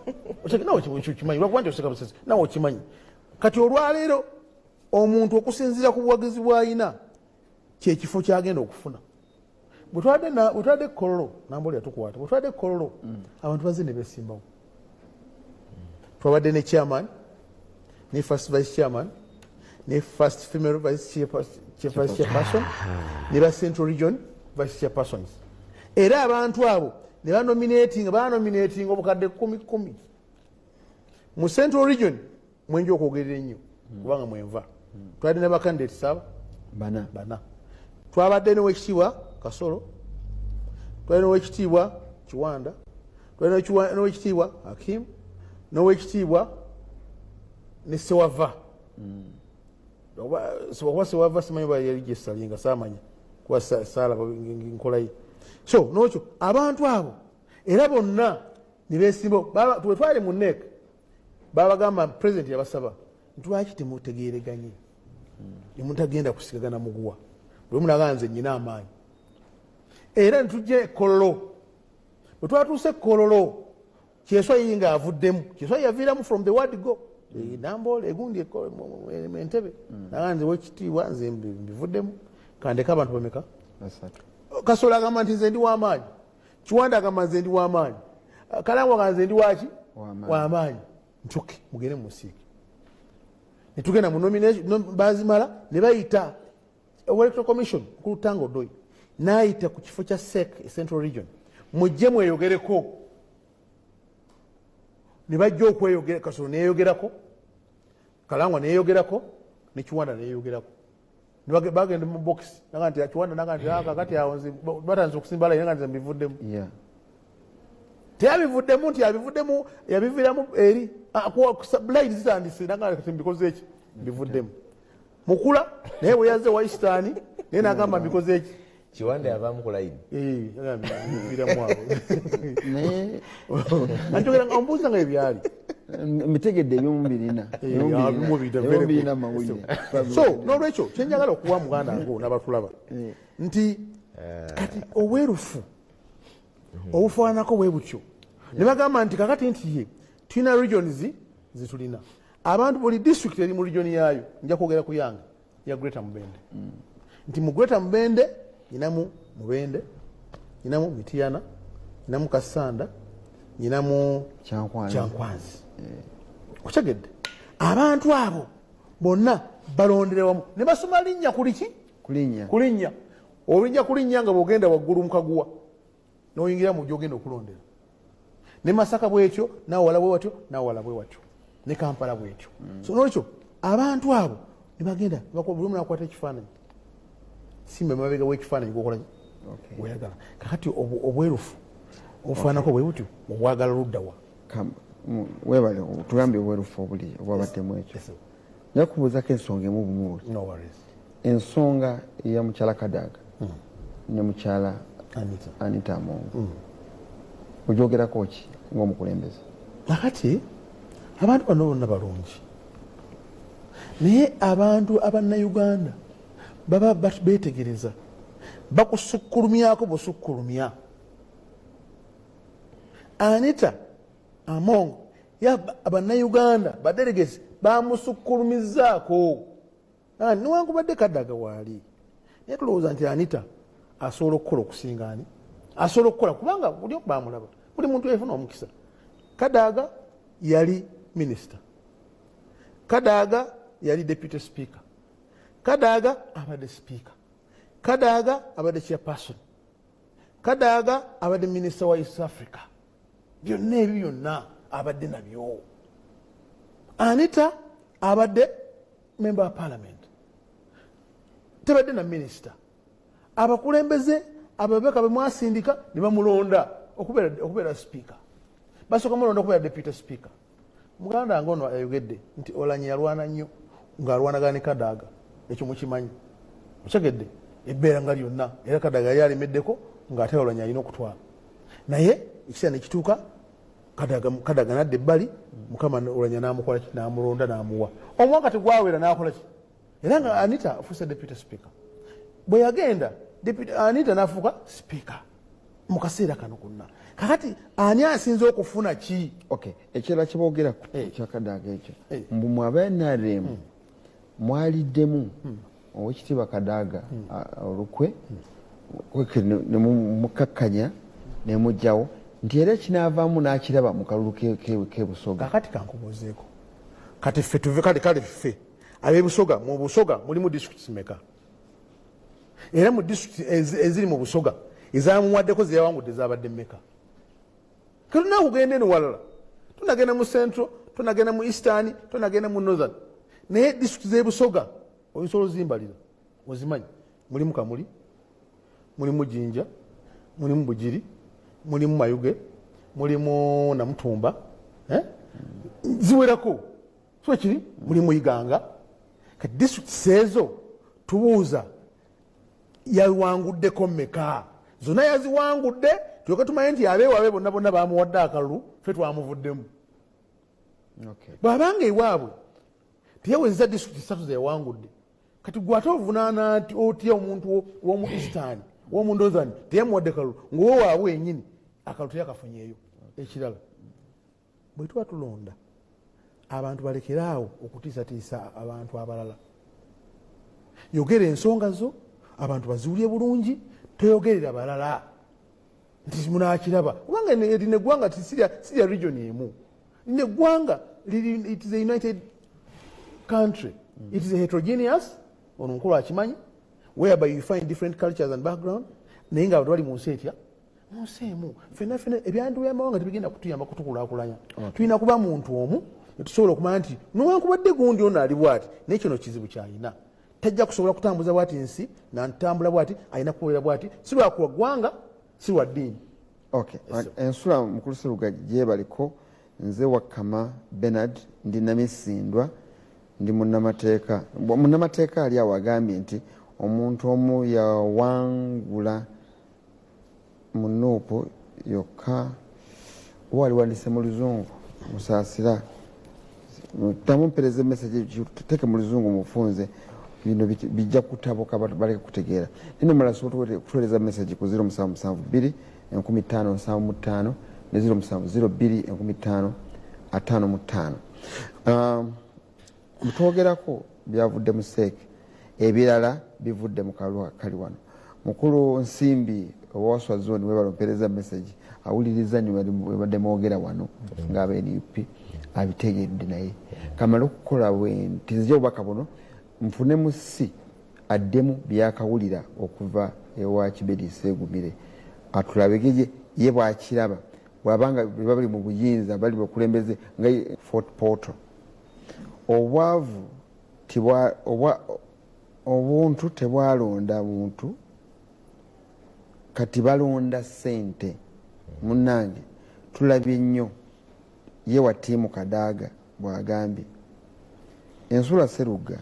ekyo kimanyi lwakuba nti oseka busesi naawe okimanyi kati olwaleero omuntu okusinziira ku buwagizi bw'ayina kyekifo kyagenda okufuna bwe twadde Kololo namboli yatukwata bwe twadde Kololo abantu bazze ne beesimbawo twabadde ne chairman ne first vice chairman ne first female vice chairperson ne ba Central Region vice chairpersons era abantu abo ne banominating obukadde 10 mu Central Region mwenje okwogerera ennyo kubanga mwenva twabadde ne bakandidate saba bana twabadde n'owekitiibwa Kasolo twalina n'owekitiibwa Kiwanda twalina n'owekitiibwa Hakim n'owekitiibwa ne Sewava kuba Sewava simanyi ba yali gyesalinga saamanya kuba saalaba nkolaye so nokyo abantu abo era bonna ne beesimba bwe twali mu NEC babagamba president yabasaba ntwaki temutegereganye nemutagenda kusigagana muguwa bwe munaga nze nnyina amaanyi era netujje Kololo bwe twatuuse Kololo Kyeswa yinga avuddemu Kyeswa yaviiramu from the word go Namboole egundi Entebbe naga nze wekitiibwa nze mbivuddemu kandeka abantu bameka Kasolo agamba nti nze ndi w'amaanyi Kiwanda agamba nze ndi w'amaanyi Kalangwa agamba nze ndi waki w'amaanyi ntuke mugende musiike ne tugenda mu nomination bazimala ne bayita Electoral Commission ku Lutango Doi n'ayita ku kifo kya SEC Central Region mujje mweyogereko ne bajja okweyogera Kasolo neeyogerako Kalangwa neeyogerako ne Kiwanda neeyogerako ne bagenda mu box naga nti Kiwanda naga nti kakati awo batanze okusimbala naga nti mbivuddemu teyabivuddemu nti yabiviiramu eri blind zitandise naga nti mbikoze eki mbivuddemu mukula naye bwe yazze waisitaani naye nagamba mbikoze eki Kiwanda yavaamu ku layini biramu abo anjogera nga ombuuza nga ebyali mitegedde eby'omu birina mawulire so n'olwekyo kyenjagala okuwa muganda ngo n'abatulaba nti kati obwerufu obufaananako bwe butyo ne bagamba nti kakati nti ye tulina regions zitulina abantu buli district eri mu region yaayo nja kwogera ku yange ya Greater Mubende nti mu Greater Mubende nyinamu Mubende nyinamu Mityana nyinamu Kasanda nyinamu Kyankwanzi okutegedde abantu abo bonna balonderewamu ne basoma linnya kulinnya olinnya kulinnya nga bwogenda waggulu mukaguwa n'oyingira mu gyogenda okulondera ne Masaka bwekyo nawala bwe watyo nawala bwe watyo ne Kampala bwekyo so nolwekyo abantu abo ne bagenda buli omu nakwata ekifaananyi simba mabega w'ekifaananyi gokolaki weyagala kakati obwerufu obufaananako bwe butyo obwagala luddawa webale tugambye obwerufu obuli obwabaddemu ekyo nja kubuuzako ensonga emu bumu ensonga eya mukyala Kadaga ne mukyala Anita Amongo ogyogerako ki ng'omukulembeze nakati abantu bano bonna balungi naye abantu abannayuganda baba betegereza bakusukkulumyako busukkulumya Anita Amongo abannayuganda badelegesi bamusukkulumizzaako niwankubadde Kadaga waali naye tulowooza nti Anita asobola okukola okusinga ani asobola okukola kubanga buli okubamulaba buli muntu yafuna omukisa Kadaga yali minisita Kadaga yali deputy speaker Kadaga abadde speaker Kadaga abadde chairperson Kadaga abadde minisita wa East Africa byonna ebyo byonna abadde nabyo Anita abadde member of parliament tebadde na minisita abakulembeze ababaka bemwasindika ne bamulonda okubeera speaker basooka mulonda okubeera deputy speaker muganda nga ono ayogedde nti Oulanyah yalwana nnyo ng'alwanagana ne Kadaga ekyo mukimanyi okitegedde ebbeera nga lyonna era Kadaga yali alemeddeko ng'ate Oulanyah alina okutwala naye ekiseera ne kituuka Kadaga nadda ebbali Mukama Oulanyah n'amukola ki n'amulonda n'amuwa omwaka tegwawera n'akola ki era nga Anita afuuse deputy speaker bwe yagenda Anita n'afuuka speaker mu kaseera kano konna kakati ani asinze okufuna ki ekirala kyeboogera kya Kadaga ekyo mbu mwaba NRM mwaliddemu Oweekitiibwa Kadaga olukwe ne mukakkanya ne mujjawo nti era kinaavaamu n'akiraba mu kalulu k'e Busoga. Kakati kankubuuzeeko kati ffe tuve kale ffe ab'e Busoga mu Busoga mulimu disitulikiti zimeka era mu disitulikiti eziri mu Busoga ezaamuwaddeko ze yawangudde zaabadde mmeka kati tunaakugenda eno walala tunagenda mu Central tunagenda mu Eastern tunagenda mu Northern naye disitulikiti z'e Busoga oyinsobola ozimbalira ozimanyi mulimu Kamuli mulimu Jinja mulimu Bugiri mulimu Mayuge mulimu Namutumba ziwerako so kiri mulimu Iganga kati disitulikiti ezo tubuuza yawanguddeko mmeka zonna yaziwangudde tulyoke tumanye nti abeewaabe bonna bonna bamuwadde akalulu ffe twamuvuddemu bw'abanga ewaabwe teyaweza disitulikiti 3 zeyawangudde kati gwe ate ovunaana otya omuntu w'omu Eastern w'omu Northern teyamuwadde kalulu ng'owo waabwe yennyini akalulu teyakafunyeeyo ekirala bwe tuba tulonda abantu balekeraawo okutiisatiisa abantu abalala yogera ensonga zo abantu baziwulye bulungi toyogerera balala nti munaakiraba kubanga lino eggwanga sirya region emu lino eggwanga it is a united country it is a heterogeneous ono nkulu akimanyi whereby you find different cultures and background naye nga abantu bali mu nsi etya mu nsi emu fena ebyandu by'amawanga tebigenda kutuyamba kutukulaakulanya tulina kuba muntu omu netusobola okumanya nti newankubadde gundi ono ali bwati naye kino kizibu kyalina tajja kusobola kutambuza bwati ensi nantambula bwati alina kukolera bwati si lwakuwa ggwanga si lwa ddiini ensula mukulu Seruga gyebaliko nze Wakama Bernard ndi Namisindwa ndi munnamateeka ali awo agambye nti omuntu omu yawangula mu Nuupu yokka wali wandise mu Luzungu Musaasira tamumpereza message tuteke mu Luzungu mufunze bino bijja kutabuka baleke kutegeera nino mala sobola kutuweereza message ku 0772 1575 ne 0702 1555 mutwogerako byavudde mu Seeke ebirala bivudde mu kalulu kali wano mukulu Nsimbi owaswa zone webalompereza message awuliriza ni wabadde mwogera wano ng'aba NUP abitegedde naye kamala okukola nti nzija obubaka buno nfune musi addemu byakawulira okuva ewa Kibedi Seegumire atulabegeje ye bwakiraba bwabanga bali mu buyinza bali bakulembeze nga Fort Portal obwavu obuntu tebwalonda muntu kati balonda ssente munnange tulabye nnyo ye wa ttiimu Kadaga bw'agambye ensula Seruga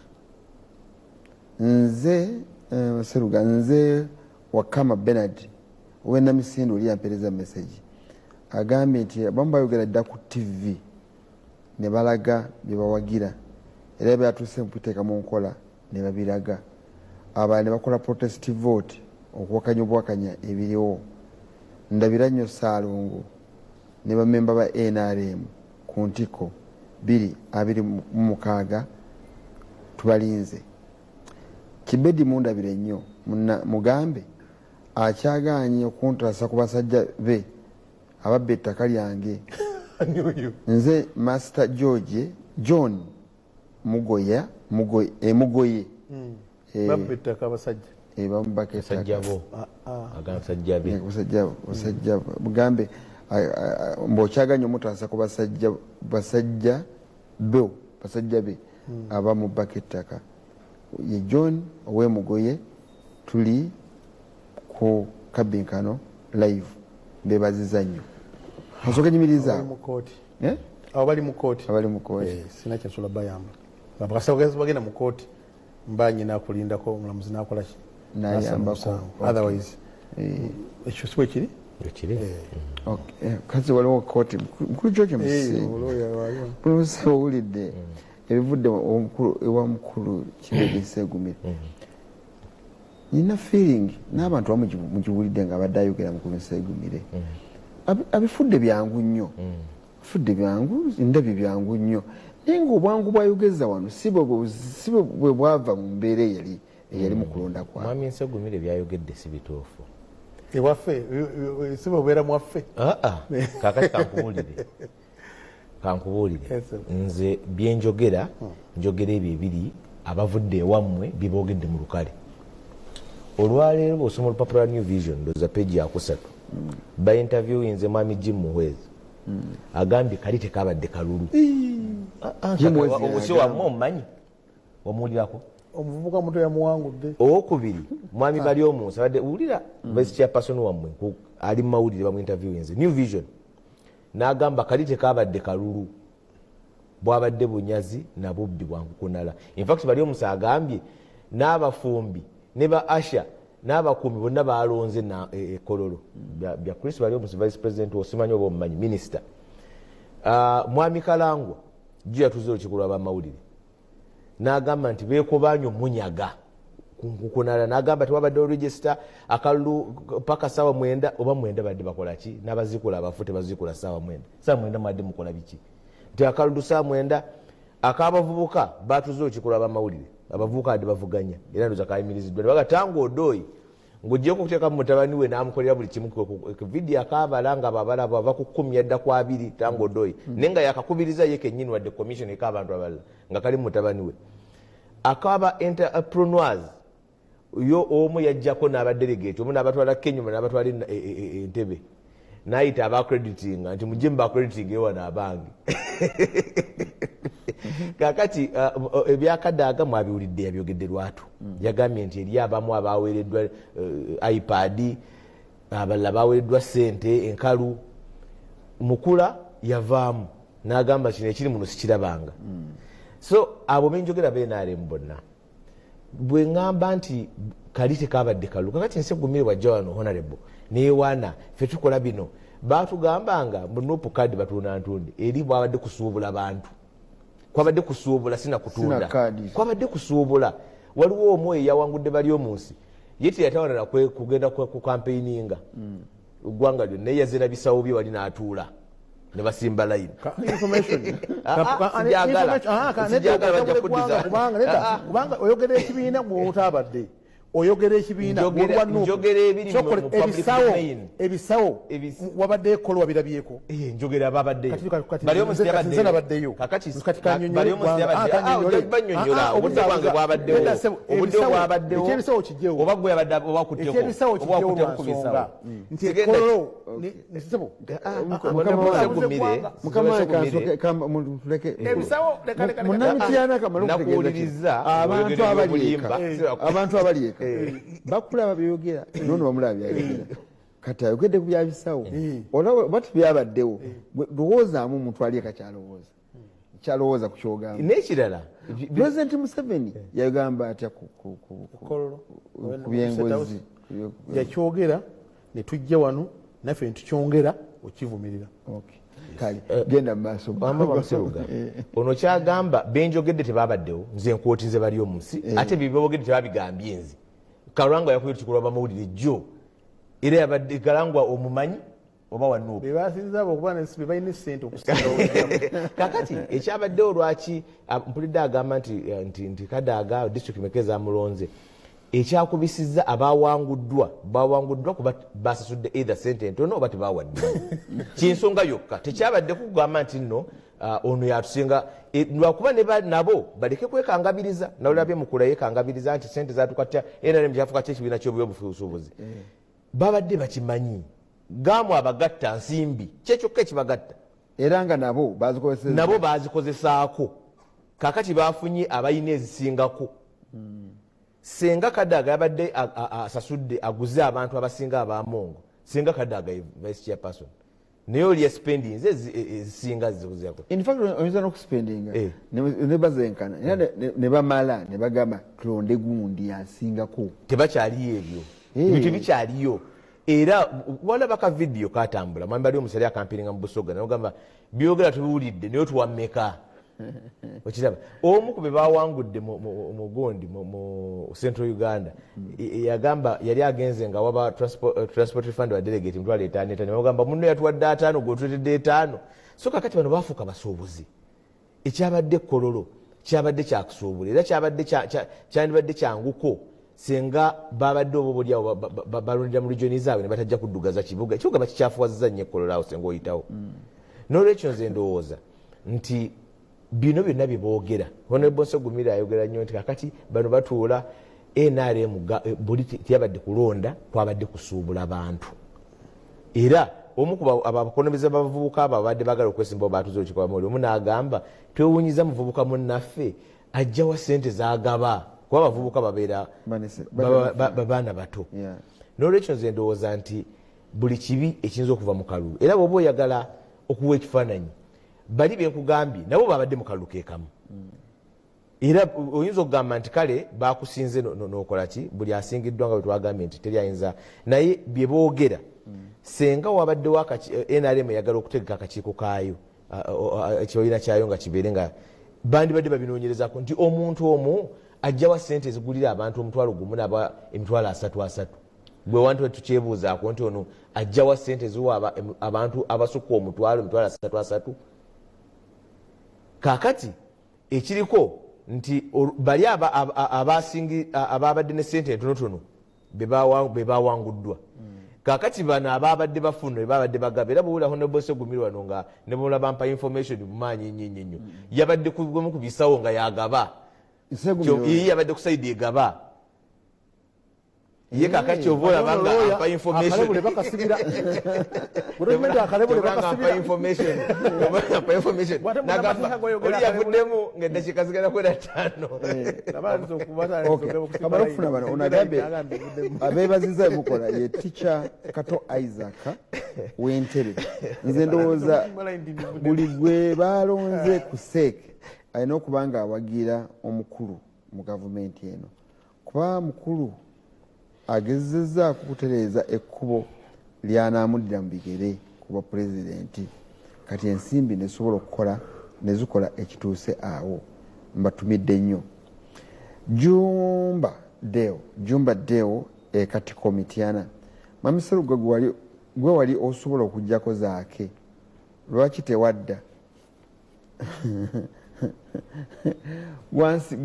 nze Wakama Bernard we Namisindwa oli yampereza message agambye nti abamu bayogera dda ku TV ne balaga bye bawagira era byatuuse mupiteeka mu nkola ne babiraga abalala ne bakola protest vote okuwakanya obwakanya ebiriwo ndabira nnyo Ssaalongo ne bamemba ba NRM ku ntiko 226 tubalinze Kibedi mundabire nnyo mugambe akyagaanye okuntrasa ku basajja be ababba ettaka lyange nze Master John Mugoye babba ettaka abasajja bamubaka ettaka basajja mugambe mbwokyaganya omutrasa ku basajja be abamubaka ettaka ye John ow'emugoye tuli ku kabinkano live bebaziza nnyo asooka nyimiriza abo bali mu kooti sina kyensobola bayamba bagenda mu kooti mba nyina akulindako omulamuzi nakola ki n'ayambako otherwise ekyo si bwe kiri kazi waliwo kooti mukulu George Musinga pulumusa owulidde ebivudde ewa mukulu Kibedi Ssegumire nina feeling n'abantu bamugiwulidde nga abadde ayogera mukulu Ssegumire abifudde byangu nnyo fudde byangu ndabye byangu nnyo naye ng'obwangu bwayogeza wano si bwe bwava mu mbeera eyali mu kulonda kwawe. Mwami Ssegumire byayogedde si bituufu ewaffe si bwe bubeera mwaffe kakati kankubuulire nze byenjogera njogera ebyo ebiri abavudde ewammwe biboogedde mu lukale. Olwaleero bw'osoma olupapula New Vision ndoza peegi ya 3 bainterviewinze mwami Jim Muhwezi agambye kali tekabadde kalulu obusi wammwe omumanyi omuwulirako omuvubuka muto yamuwangudde. Owokubiri mwami bali omunsi abadde wulira vice chairperson wammwe ali mu mawulire bamuinterviewinze New Vision n'agamba kali tekabadde kalulu bwabadde bunyazi na bubbi bwankukunala. In fact bali omunsi agambye n'abafumbi ne ba Asha n'abakuumi bonna balonze na Kololo bya Chris bali omunsi vice president osimanyi oba omumanyi minister mwami Kalangwa jjo yatuze olukikulu abamawulire n'agamba nti beekobanyo munyaga kunkunala n'agamba tewabadde register akalulu paka sawa 9 oba 9 badde bakola ki n'abazikula abafu tebazikula sawa 9 sawa 9 madde mukola biki nti akalulu sawa 9 akabavubuka batuze olukikulu abamawulire abavubuka adde bavuganya era ndoza kayimiriziddwa ne bagatango odoyi ng'ogyeko okuteeka mu mutabani we n'amukolera buli kimu ku vidiyo akaabala nga babala bava ku 10 yadda ku 2 tango odoyi naye nga yakakubiriza ye kennyini wadde commission eka abantu abalala nga kali mu mutabani we akaba entrepreneurs yo omu yajjako n'abadelegate omu n'abatwala Kenya n'abatwala Entebbe n'ayita abacrediting nti mujje mubacrediting ewana abange kakati ebyakadaaga mwabiwulidde yabyogedde lwatu yagambye nti eri abamu abaweereddwa iPad abalala baweereddwa ssente enkalu mukula yavaamu n'agamba kino ekiri muno sikirabanga so abo benjogera beenaaremu bonna bwe ŋŋamba nti kali tekabadde kalulu kakati Nsegumire wajja wano honorable neewaana ffe tukola bino baatugambanga mu Nuupu Kadi batunda ntunde eri bwabadde kusuubula bantu kwabadde kusuubula sina kutunda kwabadde kusuubula waliwo omu eyawangudde bali omunsi ye teyatawanira kugenda ku campaigninga eggwanga lyonna naye yazina bisawo bye wali n'atuula ne basimba line kubanga oyogera ekibiina gwotabadde oyogera ekibiina ebisawo wabadde ekolwa birabyeko njogera ababaddeyo nze nabaddeyo obudde bwange bwabaddewo ekyebisawo kijjewo oba gwe yabadde ekyebisawo kijjewo lwansonga nti ekololo abantu abalieka bakulaba byogera nono bamulaba byayogera kati ayogedde ku byabisawo olaba byabaddewo lowoozaamu omuntu ali kyalowooza ku kyogamba n'ekirala President Museveni yagamba atya ku byengozi yakyogera ne tujja wano naffe netukyongera okivumirira kale genda mumaaso bamuseruga ono kyagamba benjogedde tebabaddewo nze nkwotinze bali omunsi ate bibogedde tebabigambye nzi Kalangwa yakuye tukulwa bamawulire jjo era yabadde Kalangwa omumanyi oba wanuupu bebasinza okuba bebalina sente okusinga kakati ekyabaddewo lwaki mpulidde agamba nti Kadaaga district mekeza amulonze ekyakubisizza bawanguddwa kuba basasudde either sente entono oba tebawadde kinsonga yokka tekyabadde kugamba nti nno ono yatusinga lwakuba nabo baleke kwekangabiriza nawulabye mukula yekangabiriza nti sente zatukatya NRM kyafukatya ekibiina ky'obusuubuzi babadde bakimanyi gamu abagatta nsimbi kyekyokka ekibagatta era nga nabo bazikozesaako kakati bafunye abalina ezisingako senga Kadaaga yabadde asasudde aguze abantu abasinga abamongo senga Kadaaga vice chairperson naye olya spending ezisinga zizako. In fact oyinza n'okuspendinga ne bazenkana era ne bamala ne bagamba tulonde gundi asingako. Tebakyaliyo ebyo ebintu bikyaliyo era walaba ka video katambula mwami bali omusali akampiringa mu Busoga n'ogamba byogera tubuulidde naye tuwammeka. Okiraba omu ku be bawangudde mu Gondi mu Central Uganda yagamba yali agenze nga waba transport fund wa delegate mutwale 5 n'ogamba munno yatuwadde 5 gotwetedde 5 so kakati bano bafuuka basuubuzi ekyabadde kololo kyabadde kyakusuubula era kyandibadde kyanguko senga babadde obobuli awo balondera mu regioni zaabwe ne batajja kuddugaza kibuga ekibuga bakikyafuwazizza nnyo kololo awo senga oyitawo n'olwekyo nze ndowooza nti bino byonna bye boogera Honorable Nsegumira ayogera nnyo nti kakati bano batuula NRM buli tiyabadde kulonda kwabadde kusuubula bantu era omu ku abakonomeza abavubuka abo abadde bagala okwesimba batuze olukiiko lw'amawulire omu n'agamba twewuunyiza muvubuka munnaffe ajjawa ssente z'agaba kuba abavubuka babeera babaana bato n'olwekyo nze ndowooza nti buli kibi ekiyinza okuva mu kalulu era bw'oba oyagala okuwa ekifaananyi bali benkugambye nabo babadde mu kalulu keekamu era oyinza okugamba nti kale bakusinze n'okola ki buli asingiddwa nga bwe twagambye nti teri ayinza naye bye boogera senga wabaddewo NRM eyagala okutegeka akakiiko kaayo ekibiina kyayo nga kibeere nga bandibadde babinoonyerezako nti omuntu omu ajjawa ssente ezigulira abantu omutwalo gumu naba emitwalo 3 gwe wantu tukyebuuzaako nti ono ajjawa ssente ziwa abantu abasukka omutwalo emitwalo 3 kakati ekiriko nti bali ababadde ne ssente entonotono be bawanguddwa kakati bano ababadde bafuna babadde bagaba era bwewula Honorable Nsegumira wano nga ne mulaba mpa information mu maanyi nnyo yabadde ku bisawo nga yagaba yabadde ku side egaba ye kakati obola banga ampa information nagamba oli yavuddemu ng'eddakiika zigenda kwera 5 kamala okufuna bano onagambe abeebaziza emukola ye Teacher Kato Isaac w'Entebbe nze ndowooza buli gwe balonze ku seeke alina okuba nga awagira omukulu mu gavumenti eno kuba mukulu agezezza kukutereeza ekkubo lyanamuddira mu bigere kuba pulezidenti kati ensimbi nesobola okukola nezikola ekituuse awo mbatumidde nnyo Jumba Deo kati komitiana mamiseru gwe wali osobola okujjako zaake lwaki tewadda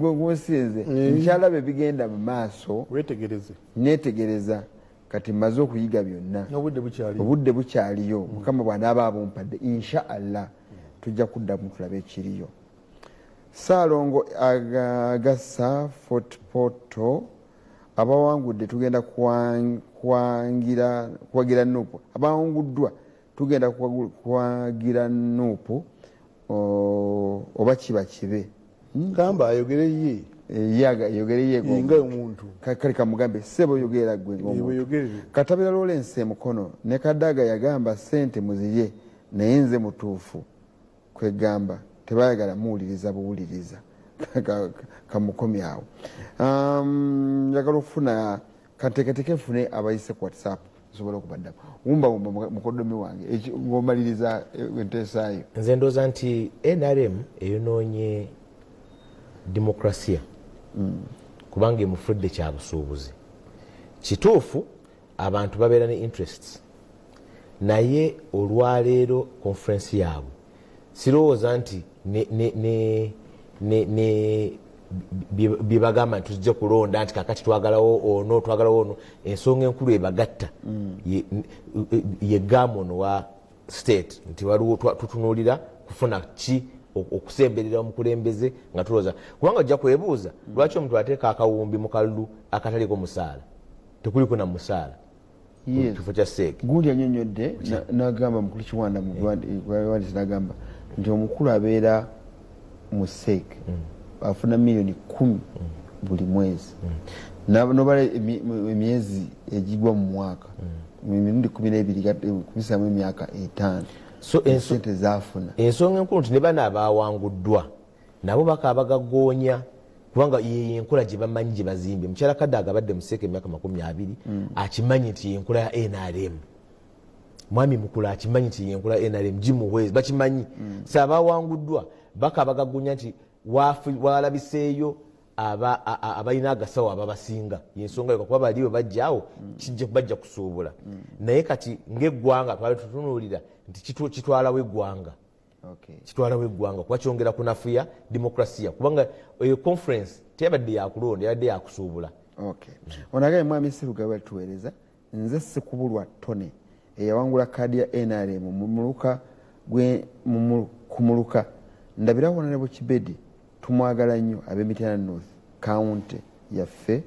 gwensinze nkyalaba ebigenda mu maaso netegereza kati mmaze okuyiga byonna obudde bukyaliyo mukama bw'anaaba abumpadde insha Allah tujja kuddamu tulabe ekiriyo Ssaalongo agassa Fort Portal abawangudde tugenda kuwagira Nuupu abawanguddwa tugenda kuwagira Nuupu oba kiba kibe gamba ayogere ye yagayogere nga omuntu kale kamugambe sebo yogera gwe ng'omuntu Katabira Lawrence Mukono ne Kadaga yagamba ssente muziye naye nze mutuufu kwegamba tebayagala muwuliriza buwuliriza kamukomi awo njagala okufuna kateketeke nfune abayise ku WhatsApp sobola okubaddamu wumba mukodomi wange ng'omaliriza enteesaayo nze ndooza nti NRM eyonoonye demokrasiya kubanga emufudde kya busuubuzi kituufu abantu babeera ne interests naye olwaleero conference yaabwe sirowooza nti byebagamba nti tujja kulonda nti kakati twagalawo ono ensonga enkulu ebagatta ye gamono wa state nti waliwo tutunuulira kufuna ki okusemberera omukulembeze nga tulowooza kubanga ojja kwebuuza lwaki omuntu ateeka akawumbi mu kalulu akataliko musaala tekuliko na musaala kifo kya seeke gundi annyonnyodde n'agamba mukulu Kiwanda muwandisi n'agamba nti omukulu abeera mu seeke afuna milioni 10 buli mwezi nobala emyezi egigwa mu mwaka mirundi 12 kubisamu emyaka 5 sente zaafuna. Ensonga enkulu nti ne bana abawanguddwa nabo bakabagagoonya kubanga yenkola gye bamanyi gye bazimbye. Mukyala Kadaga abadde museeka emyaka 20 akimanyi nti yenkola ya NRM. Mwami mukulu akimanyi nti yenkola ya NRM gimuhwezi bakimanyi. Sabawanguddwa bakabagagoonya nti walabiseeyo abalina agasawo ababasinga yensonga yo kuba baliwe bajjaawo kijja bajja kusuubula naye kati ng'eggwanga twali tutunuulira nti kitwalawo eggwanga kitwalawo eggwanga kuba kyongera kunafuya demokrasiya kubanga eyo conference teyabadde yakulonda yabadde yakusuubula. Onagaye mwami Seruga batuweereza nze Sekubulwa Tone eyawangula kaadi ya NRM kumuluka ndabirawo ne Bukibedi tumwagala nnyo ab'Emityana North County yaffe.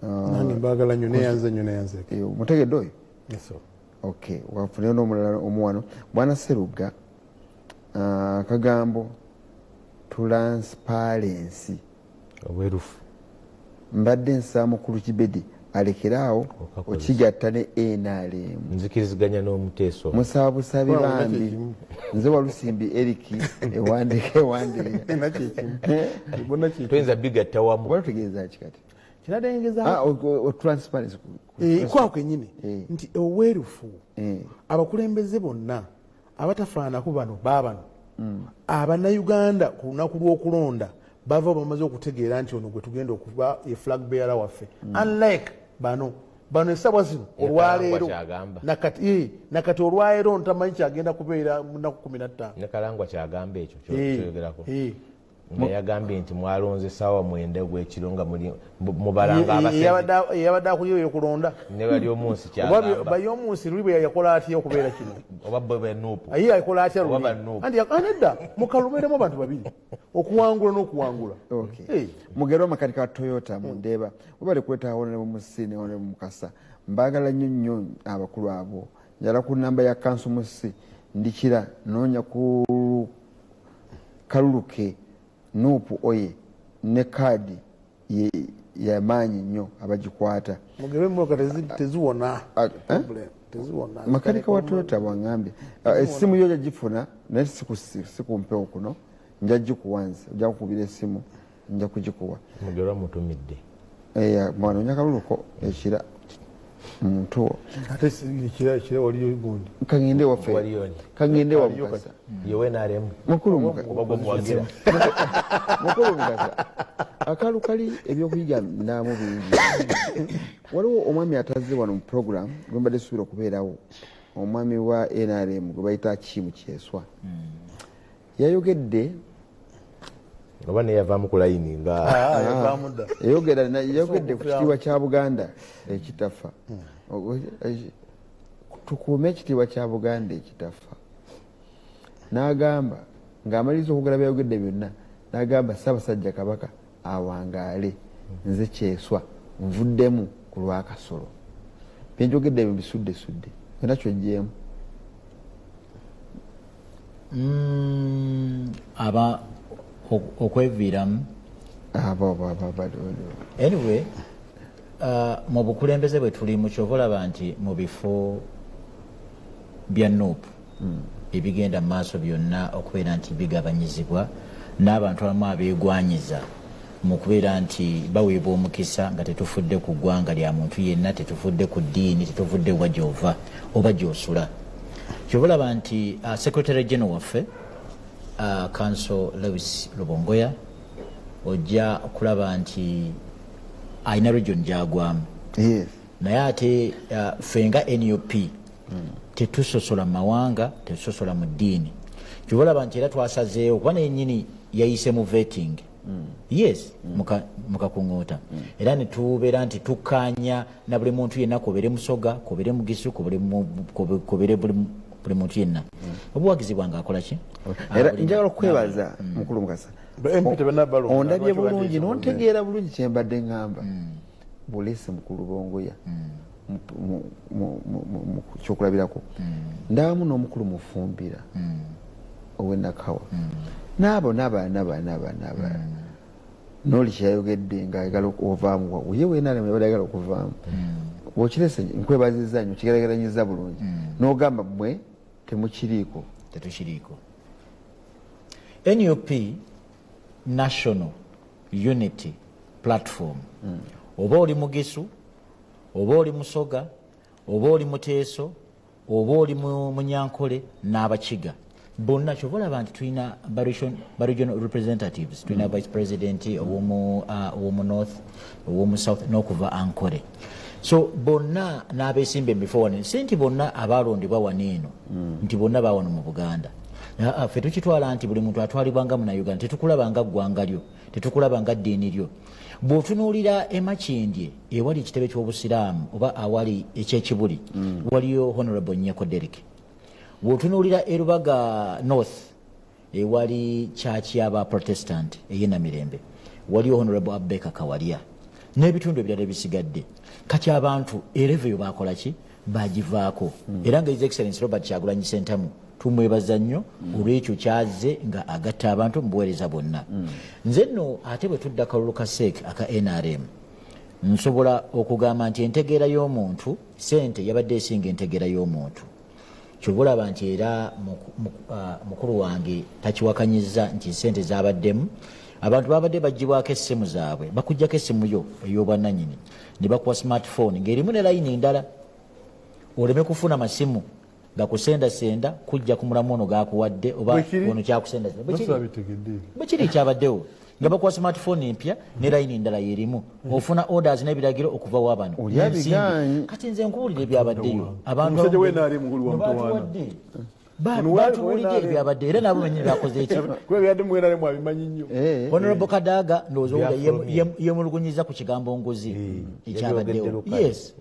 Nange mbagala nnyo neyanze nnyo neyanze. Mutegedde oyo? Yes. Okay, wafune n'omulala omuwano. Bwana Seruga kagambo transparency obwerufu mbadde nsaba mukulu Kibedi alekeraawo okigatta ne NRM. Nzikiriziganya n'omuteeso musaba busabi bambi nze Walusimbi Eric ewandike tuyinza bigatta wamu. Watutegeeza ki kati? Kinadengeza transparency kwa kwenyini nti obwerufu abakulembeze bonna abatafaanako bano baabano Abannayuganda ku lunaku lw'okulonda bava bamaze okutegeera nti ono gwe tugenda okuba ye flag bearer waffe unlike bano esabwa zino olwaleero nakati olwaleero ntamanyi kyagenda kubeera mu nnaku 15 ne Kalangwa kyagamba ekyo kyogerako nga yagambye nti mwalonze essaawa 9 gw'ekiro nga mubalanga yabadde akulira yokulonda ne bali omunsi kyagamba oba y'omunsi luli bwe yakola atya okubeera kino oba bwe nuupu aye yakola atya luli anti anedda mukalumeeremu abantu babiri okuwangula n'okuwangula. Mugero amakanika wa Toyota mu Ndeeba webali kwetaawo ne Musi ne Mukasa mbagala nnyo abakulu abo njala ku namba ya kanso Musi ndikira noonya ku kaluluke nuupu oye ne kaadi yamaanyi nnyo abagikwata. Mugero emmotoka teziwona makanika wa Toyota bwangambye essimu yo yagifuna naye sikumpewo kuno nja gikuwanze ojja kukubira essimu nja kugikuwa. Mugero mutumidde mwana onyakaluluko ekira muntu ate kira waliyo gundi kangende waffe kangende wa Mukasa yewe naremu mukulu Mukasa akalu kali ebyokuyiga naamu bingi. Waliwo omwami atazze wano mu program gwe mbadde suubira okubeerawo omwami wa NRM gwe bayita Kimu Kyeswa yayogedde oba ne yavaamu ku layini nga yayogedde ku kitiibwa kya Buganda ekitafa. Tukuume ekitiibwa kya Buganda ekitafa. N'agamba ng'amaliriza okugala byayogedde byonna n'agamba Ssaabasajja Kabaka awangaale nze Kyeswa nvuddemu ku lw'akasolo. Byenjogedde ebyo bisudde byonna kyojjeemu. Aba okweviiramu anyway mu bukulembeze bwe tulimu kyova olaba nti mu bifo bya Nuupu ebigenda mu maaso byonna okubeera nti bigabanyizibwa n'abantu abamu abeegwanyiza mu kubeera nti baweebwa omukisa nga tetufudde ku ggwanga lya muntu yenna, tetufudde ku ddiini, tetufudde wa gy'ova oba gy'osula. Kyova olaba nti Secretary General waffe Council Lewis Lubongoya ojja kulaba nti alina region gyagwamu naye ate ffe nga NUP tetusosola mu mawanga, tetusosola mu ddiini. Kyova olaba nti era twasazeewo kuba nennyini yayise mu vetting yes mukakuŋŋoota era ne tubeera nti tukkaanya na buli muntu yenna kubeere Musoga kubeere Mugisu kubeere buli muntu yenna. Obuwagizi bwange akola ki? Era njagala okwebaza mukulu Mukasa ondabye bulungi nontegeera bulungi kyembadde ŋŋamba buleese mukulu Bongoya kyokulabirako ndaamu n'omukulu Mufumbira ow'Enakawa n'abo n'oli kyeyayogedde ng'ayagala ovaamu ye weena yabadde ayagala okuvaamu bw'okirese nkwebaziza nnyo kigeraageranyiza bulungi n'ogamba mmwe temukiriiko. Tetukiriiko. NUP National Unity Platform oba oli Mugisu oba oli Musoga oba oli Muteeso oba oli Munyankole n'Abakiga bonna kyova olaba nti tulina regional representatives tulina vice president ow'omu north ow'omu south n'okuva Ankole. So bonna n'abeesimba emifo wano si nti bonna abaalondebwa wano eno nti bonna baawano mu Buganda. Ffe tukitwala nti buli muntu atwalibwa nga Munnayuganda, tetukulaba nga ggwanga lyo, tetukulaba nga ddiini lyo. Bw'otunuulira e Makindye ewali ekitebe ky'obusiraamu oba awali ekyekibuli waliyo Honorable Nyeko Derek. Bw'otunuulira e Lubaga North ewali kyaki aba Protestant ey'e Namirembe waliyo Honorable Abeka Kawalya n'ebitundu ebirala ebisigadde. Kati abantu ereveyo baakola ki? Baagivaako. Era nga His Excellency Robert Kyagulanyi Ssentamu tumwebaza nnyo olw'ekyo kyaze nga agatta abantu mu buweereza bonna. Nze nno ate bwe tudda kalulu ka SEC aka NRM nsobola okugamba nti entegeera y'omuntu ssente yabadde esinga entegeera y'omuntu. Kyova olaba nti era mukulu wange takiwakanyiza nti ssente zabaddemu. Abantu babadde bagibwako essimu zaabwe bakuggyako essimu yo ey'obwannannyini ne bakuwa smartphone ng'erimu ne layini ndala oleme kufuna masimu gakusendasenda kujja ku mulamu ono gakuwadde oba ono kyakusendasenda bwe kiri kyabaddewo nga bakuwa smartphone empya ne layini ndala yerimu ofuna orders n'ebiragiro okuva wa bano. Kati nze nkuwulira ebyabaddeyo abantu batuwadde batuwulidde ebyabadde era nabo benyini bakoze eki. Honorable Kadaga ndowooza yemulugunyiza ku kigambo ngozi ekyabaddewo. Yes.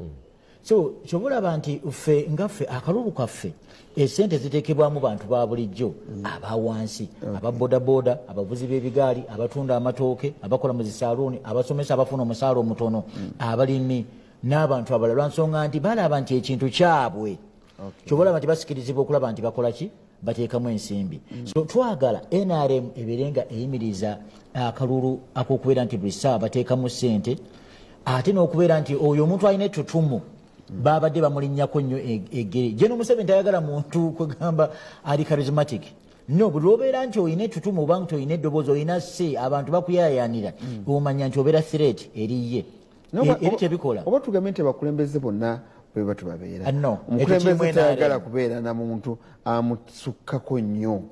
So kyova olaba nti ffe ngaffe akalulu kaffe esente ziteekebwamu bantu ba bulijjo abawansi ababodaboda abavuzi b'ebigaali abatunda amatooke abakola mu zisaaluuni abasomesa abafuna omusaala omutono abalimi n'abantu abalala lwansonga nti balaba nti ekintu kyabwe. Kyova olaba nti basikirizibwa okulaba nti bakola ki? Bateekamu ensimbi. So twagala NRM ebeere nga eyimiriza akalulu ak'okubeera nti buli ssaawa bateekamu ssente ate n'okubeera nti oyo omuntu alina ettutumu babadde bamulinnyako nnyo eggere. General Museveni tayagala muntu kwegamba ali charismatic. No, buli obeera nti olina ettutumu oba nti olina eddoboozi olina se abantu bakuyaayaanira omanya nti obeera threat eriye eri tebikola. Oba tugambe nti abakulembeze bonna bwe batu babeera omukulembeze tayagala kubeera na muntu amusukkako nnyo.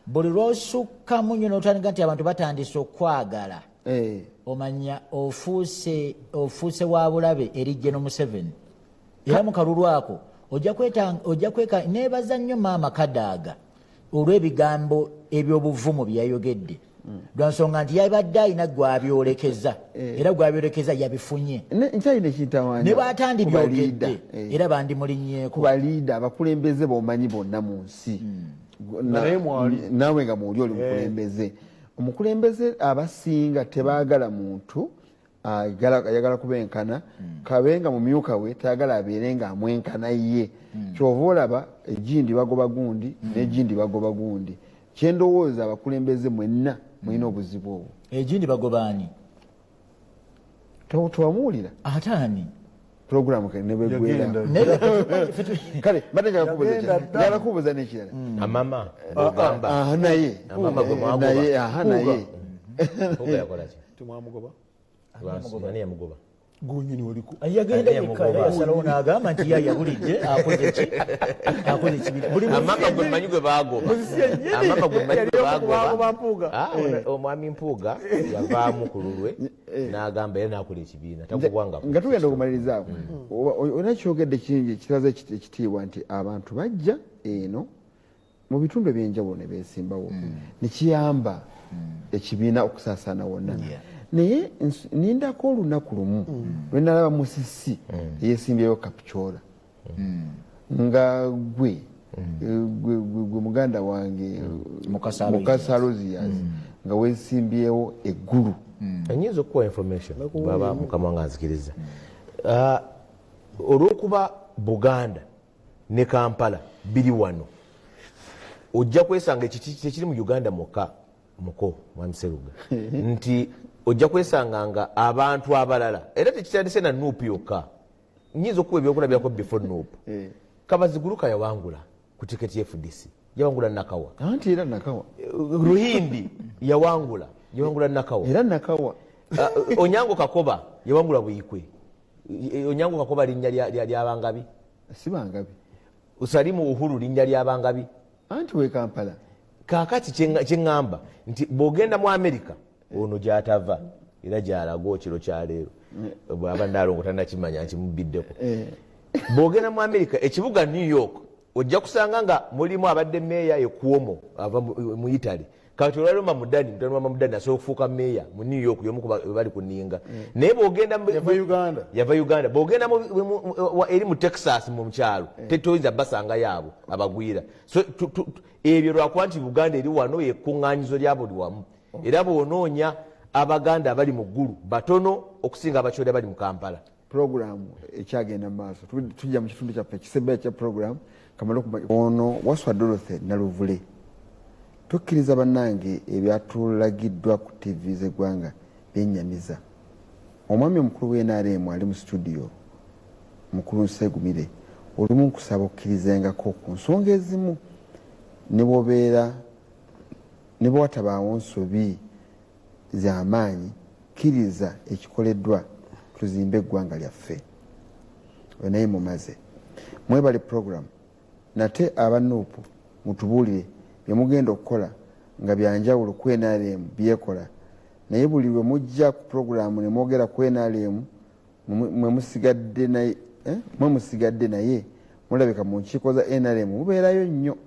Buli lwosukkamu nnyo n'otandika nti abantu batandise okwagala omanya ofuuse wa bulabe eri General Museveni. Era mu kalulu ako ojja kweka neebaza nnyo maama Kadaga olw'ebigambo eby'obuvumu bye yayogedde lwansonga nti yabadde alina gwabyolekeza era gwabyolekeza yabifunye ne bw'atandi byogedde era bandimulinnyeeko. Ku baliida abakulembeze bomanyi bonna mu nsi naawe nga mwoli oli mukulembeze. Omukulembeze abasinga tebaagala muntu ayagala kubenkana kabenga mumyuka we tayagala abeere nga amwenkana ye. Kyova olaba ejindi bagoba gundi n'ejindi bagoba gundi. Kyendowooza abakulembeze mwenna mulina obuzibu obwo. Ejindi bagobaani towamuwulira ataani programu nebegwera kale njagala kubuuza n'ekirala amama ogamba naye naye yakolaki timwamugoba ani yamugoba gunyini oliku yagenda yasalawo n'agamba nti yayabulidde akoze ki amama gwe manyi gwe bagoba amama gwe manyi gwe bagoba omwami Mpuuga yavaamu ku lulwe n'agamba era n'akola ekibiina takugwanga nga tugenda okumalirizaako olina kyogedde kingi kiraza ekitiibwa nti abantu bajja eno mu bitundu ebyenjawulo ne beesimbawo ne kiyamba ekibiina okusaasaana wonna. Naye nindako olunaku lumu lwe nalaba Musisi yeesimbyeyo Kapchora nga gwe muganda wange Mukasa Rosias nga weesimbyewo eggulu. Nyinza okuwa information baba mukama wange anzikiriza. Olw'okuba Buganda ne Kampala biri wano ojja kwesanga ekiri mu Uganda muko Mwami Seruga nti ojja kwesanga nga abantu abalala era tekitandise na NUP yokka nyinza okuwa ebyokulabirako before Nuupu. Kabaziguluka yawangula ku tiketi ya FDC, yawangula Nakawa. Anti era Nakawa. Ruhindi yawangula Nakawa. Era Nakawa. Onyango Kakoba yawangula Buyikwe. Onyango Kakoba linnya lya Bangabi. Si Bangabi. Usalimu Uhuru linnya lya Bangabi. Anti we Kampala. Kakati kyengamba nti bogenda mu America ono gyatava era gyalago kiro kya leero. Bwaba ndalongo tannakimanya nti mubiddeko. Bogenda mu America ekibuga New York ojja kusanga nga mulimu abadde meeya Cuomo ava mu Italy. Kati olwaloma mutano mudani asobola okufuuka meeya mu New York yomu bali kuninga. Naye bwogenda yava Uganda bwogenda eri mu Texas mu kyalo tetoyinza basanga yaabo abagwira. So ebyo lwakuba nti Buganda eri wano yekkuŋŋaanyizo lya buli wamu era bw'onoonya Abaganda abali mu ggulu batono okusinga abakyole bali mu Kampala. Program ekyagenda mu maaso tujja mu kitundu kyaffe ekisembeya kya program kamala okumanya ono Waswa Dorothy Naluvule. Tukkiriza bannange ebyatulagiddwa ku TV z'eggwanga byennyamiza. Omwami omukulu w'NRM ali mu studio mukulu Nsegumire olumu nkusaba okkirizengako ku nsonga ezimu ne bwe watabaawo nsobi z'amaanyi kkiriza ekikoleddwa tuzimbe eggwanga lyaffe. We naye mumaze mwebale program nate aba Nuupu mutubuulire bye mugenda okukola nga byanjawulo ku NRM byekola naye buli lwe mujja ku programu ne mwogera ku NRM mwe musigadde naye mulabika mu nkiiko za NRM mubeerayo nnyo.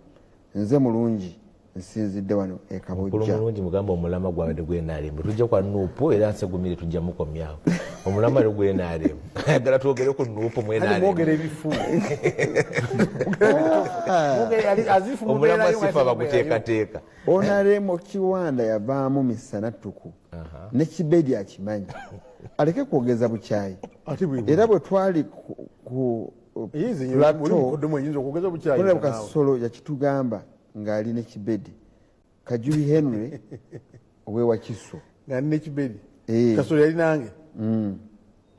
Nze mulungi nsinzidde wano Kabojja. Mulungi mugamba omulama gwabadde gwe NRM tujja kwa Nuupu era Nsegumire tujja mukomyawo omulama ali gwe NRM agala twogere ku Nuupu mu NRM mwogere ebifu omulama sifa baguteekateeka. NRM Kiwanda yavaamu misana ttuku ne Kibedi akimanyi aleke kwogeza bukyayi era bwe twali ku plateau Kasolo yakitugamba ng'ali ne Kibedi Kajuli Henry owewa Kiso ng'ali ne Kibedi Kasolo yali nange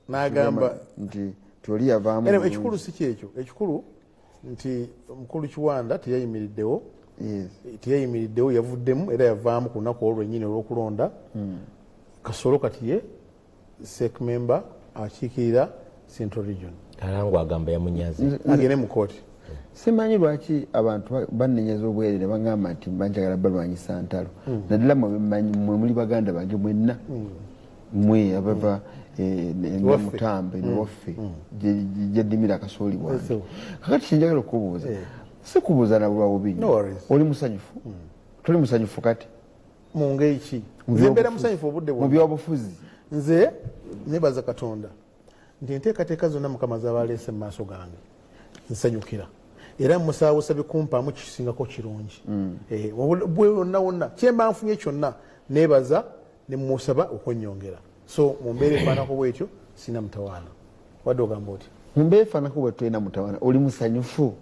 n'agamba nti toli yavaamu. Ekikulu si kyekyo, ekikulu nti omukulu Kiwanda teyayimiriddewo yavuddemu era yavaamu ku lunaku olwennyini olw'okulonda. Kasolo kati ye SEC member akiikirira Central Region. Alangu agamba yamunyaze agende mu kooti. Simanyi lwaki abantu bannenyeza obwere ne bagamba nti banjagala balwanyisa ntalo. Naddala mwe muli Baganda bange mwenna mwe abava Mutambe n'Waffe gy'eddimira Kasooli wange. Kakati kyenjagala okubuuza si kubuuza na bulwawo bingi. Oli musanyufu? Toli musanyufu kati? Mu ngeri ki? Nze mbeera musanyufu obudde bwonna. Mu byobufuzi? Nze nebaza Katonda nti enteekateeka zonna Mukama z'abaleese mu maaso gange nsanyukira era musaawusabye kumpaamu kisingako kirungi. Bwe wonna kyemba nfunye kyonna nebaza ne musaba okwennyongera. So mu mbeera efaanako bwetyo sina mutawaana. Wadde ogamba oti? Mu mbeera efaanako bwe tolina mutawaana oli musanyufu?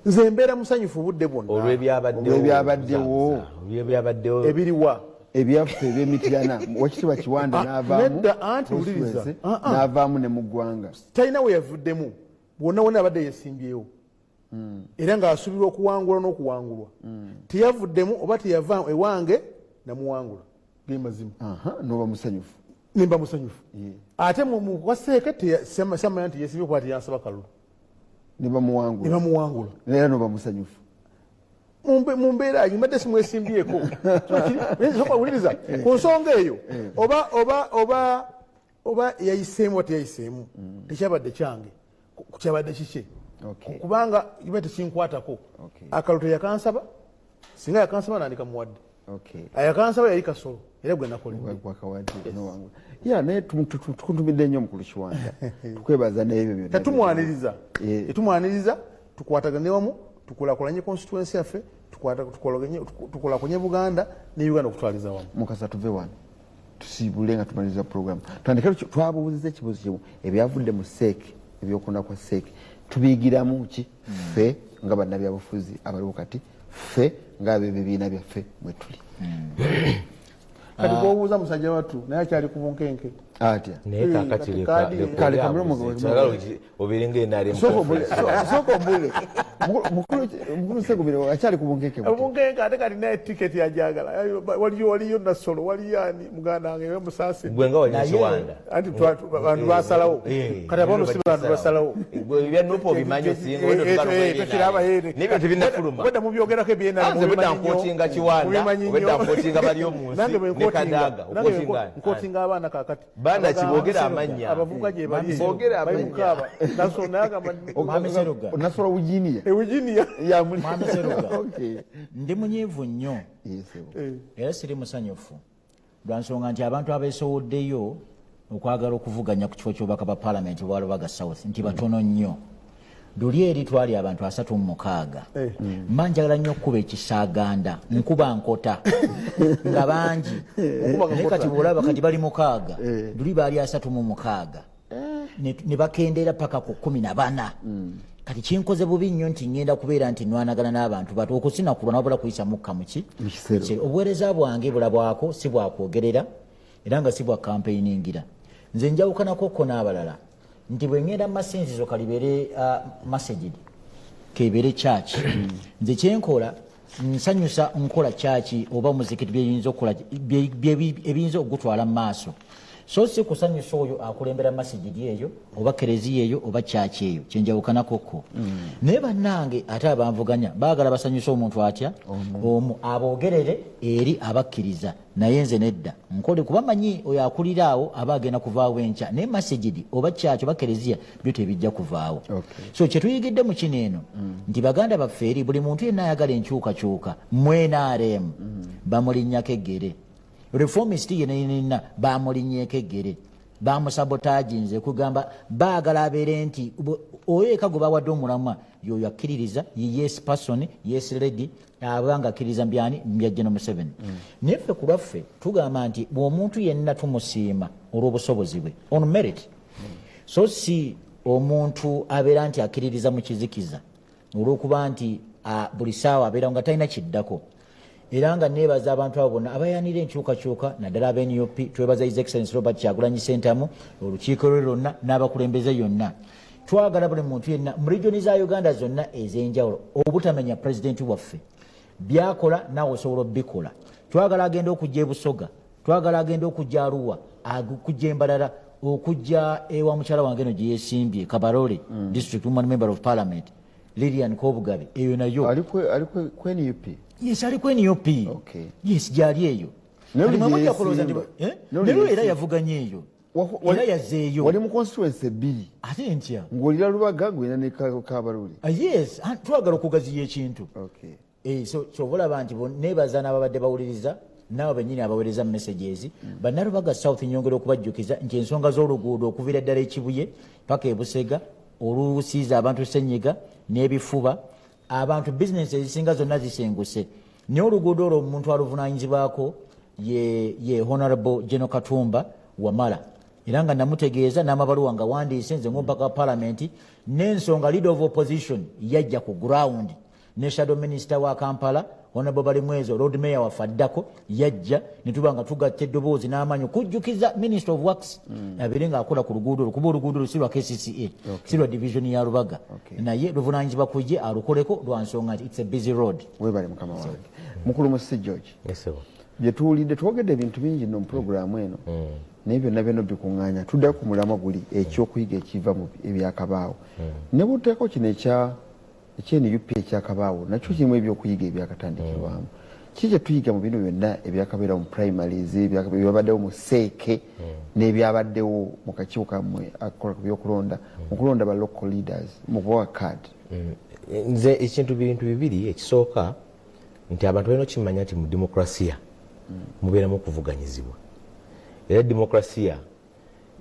Nze mbeera musanyufu obudde bwonna olw'ebyabaddewo ebiriwa ebyaffe eby'emityana wakitiibwa Kiwanda n'avaamu n'avaamu ne mu ggwanga talina we yavuddemu bwonna wonna abadde yesimbyewo era ng'asuubirwa okuwangula n'okuwangulwa teyavuddemu oba teyava ewange namuwangula gemazima. N'oba musanyufu? Nimba musanyufu ate mu waseeke samanya nti yesimbye kuba teyansaba kalulu nebamuwangula era n'oba musanyufu? Mu mbeera eyo mbadde simwesimbyeko. Wuliriza ku nsonga eyo oba yayiseemu oba teyayiseemu tekyabadde kyange kyabadde kike kubanga kiba tekinkwatako. Akalulu teyakansaba singa yakansaba nandika muwadde ayakansaba yali Kasolo era gwe naye tukuntumidde nnyo omukulu Kiwanda tukwebaza n'ebyo byonna tetumwaniriza tukwatagane wamu tukulaakulanye constituency yaffe tukulakulanye Buganda ne Uganda okutwaliza wamu. Mukasa tuve wano tusiibule nga tumaliriza program twandike twabuuziza ekibuuzo kimu ebyavudde mu SEC ebyokulonda kwa SEC tubiyigiramu ki ffe nga bannabyabufuzi abaliwo kati ffe ng'ab'ebibiina byaffe bwe tuli. Kati bw'obuuza musajja wattu naye akyali ku bunkenke. atya naye kakati kale kamera obiringa enale soko mbule mukulu Ssegumire akyali ku Bunkeke Bunkeke ate kati naye tiketi ajagala waliyo Nasolo waliyani muganda wange Musasi gwe nga walina Kiwanda anti bantu basalawo kati abono si bantu basalawo bya nupo bimanyo singa wendo tukiraba yene nibyo tebinafuluma wenda mubyogerako ebyena mubimanyo Kiwanda wenda nkotinga bali omunsi nekadaga nkotinga abaana kakati bana kibogera amanya abavuga gye bali bogera amanya Nasolo naga Nasolo Virginia ya muri ndi munyiivu nnyo era siri musanyufu lwansonga nti abantu abeesowoddeyo okwagala okuvuganya ku kifo ky'obubaka bwa paalamenti bwa Lubaga South nti batono nnyo luli eri twali abantu 36 manjagala nnyo okuba ekisaaganda nkuba nkota nga bangi naye kati bwolaba kati bali 6 luli baali 36 ne bakendeera paka ku 14 kati kinkoze bubi nnyo nti ngenda kubeera nti nwanagana n'abantu bato okusinakula nabula kuyisa mukka muki obuweereza bwange bulabwako si bwakwogerera era nga si bwa campaigningira nze njawukanako ko n'abalala nti bwe ngenda mu masinzizo kalibeere masajidi kebeere church nze kyenkola nsanyusa nkola church oba muzikiti ebiyinza okugutwala mu maaso so si kusanyusa oyo akulembera masajidi eyo oba kereziya eyo oba church eyo kyenjawukanakoko naye bannange ate abanvuganya baagala basanyusa omuntu atya omu aboogerere eri abakkiriza naye nze nedda nkole kuba manyi oyo akulira awo aba agenda kuvaawo enkya naye masajidi oba church oba kereziya byo tebijja kuvaawo so kyetuyigidde mu kino eno nti baganda baffe eri buli muntu yenna ayagala enkyukakyuka NRM bamulinnyako eggere reformist yenna bamulinnyeko eggere bamusabotaginze kugamba baagala abeere nti oyo eka gwe bawadde omulamwa yoyo akkiririza yes person yes lady abanga akkiriza mbyani mbya General Museveni naye ffe ku lwaffe tugamba nti bw'omuntu yenna tumusiima olw'obusobozi bwe on merit so si omuntu abeera nti akkiririza mu kizikiza olw'okuba nti buli saawa abeera nga talina kiddako era nga neebaza abantu abo bonna abayanira enkyukakyuka naddala aba NUP twebaza His Excellency Robert Kyagulanyi Ssentamu olukiiko lwe lwonna n'abakulembeze yonna twagala buli muntu yenna mu regioni za Uganda zonna ez'enjawulo obutamenya pulezidenti waffe byakola naawe osobola obikola twagala agenda okujja ebusoga twagala agenda okujja Arua okujja Embalala okujja ewa mukyala wange eno gye yeesimbye Kabarole district woman member of parliament Lilian Kobugabe eyo nayo alikwe NUP yes aliko NUP yes gyali eyo nero era yavuganya eyo era yazeeyo wali mu constituency 2 ate ntya ng'olira Lubaga gwina ne Kabarole yes twagala okugaziya ekintu so bulaba nti neebaza n'ababadde bawuliriza nabo bennyini abaweereza messages bannalubaga South nyongera okubajjukiza nti ensonga z'oluguudo okuviira ddala ekibuye paka ebusega olusiiza abantu Ssenyiga n'ebifuba abantu bizinesi ezisinga zonna zisenguse naye oluguudo olwo omuntu aluvunaanyizibwako ye Honorable General Katumba Wamala era nga namutegeeza n'amabaluwa nga wandiise nze ng'omubaka wa paalamenti n'ensonga leader of opposition yajja ku ground ne shadow minister wa Kampala Honorable Balimwezo road mayor waffe addako yajja ne tuba nga tugatta eddoboozi n'amaanyi okujjukiza Minister of Works abeere ng'akola ku luguudo olwo kuba oluguudo si lwa KCCA si lwa division ya Lubaga naye luvunaanyizibwa ku ye alukoleko lwa nsonga nti it's a busy road. Weebale mukama wange mukulu Musisi George bye tuwulidde twogedde ebintu bingi nno mu puroguramu eno naye byonna byonna bikuŋŋaanya tudda ku mulamwa guli ekyokuyiga ekiva mu ebyakabaawo ne buteeko kino NUP ekyakabaawo nakyo kirimu ebyokuyiga ebyakatandikirwamu kiki kye tuyiga mu bino byonna ebyakabeerawo mu primaries ebyabaddewo mu seeke n'ebyabaddewo mu kakiiko kammwe akola ku byokulonda mu kulonda ba local leaders mu kubawa card nze bintu bibiri ekisooka nti abantu balina okimanya nti mu demokrasiya mubeeramu okuvuganyizibwa era demokrasiya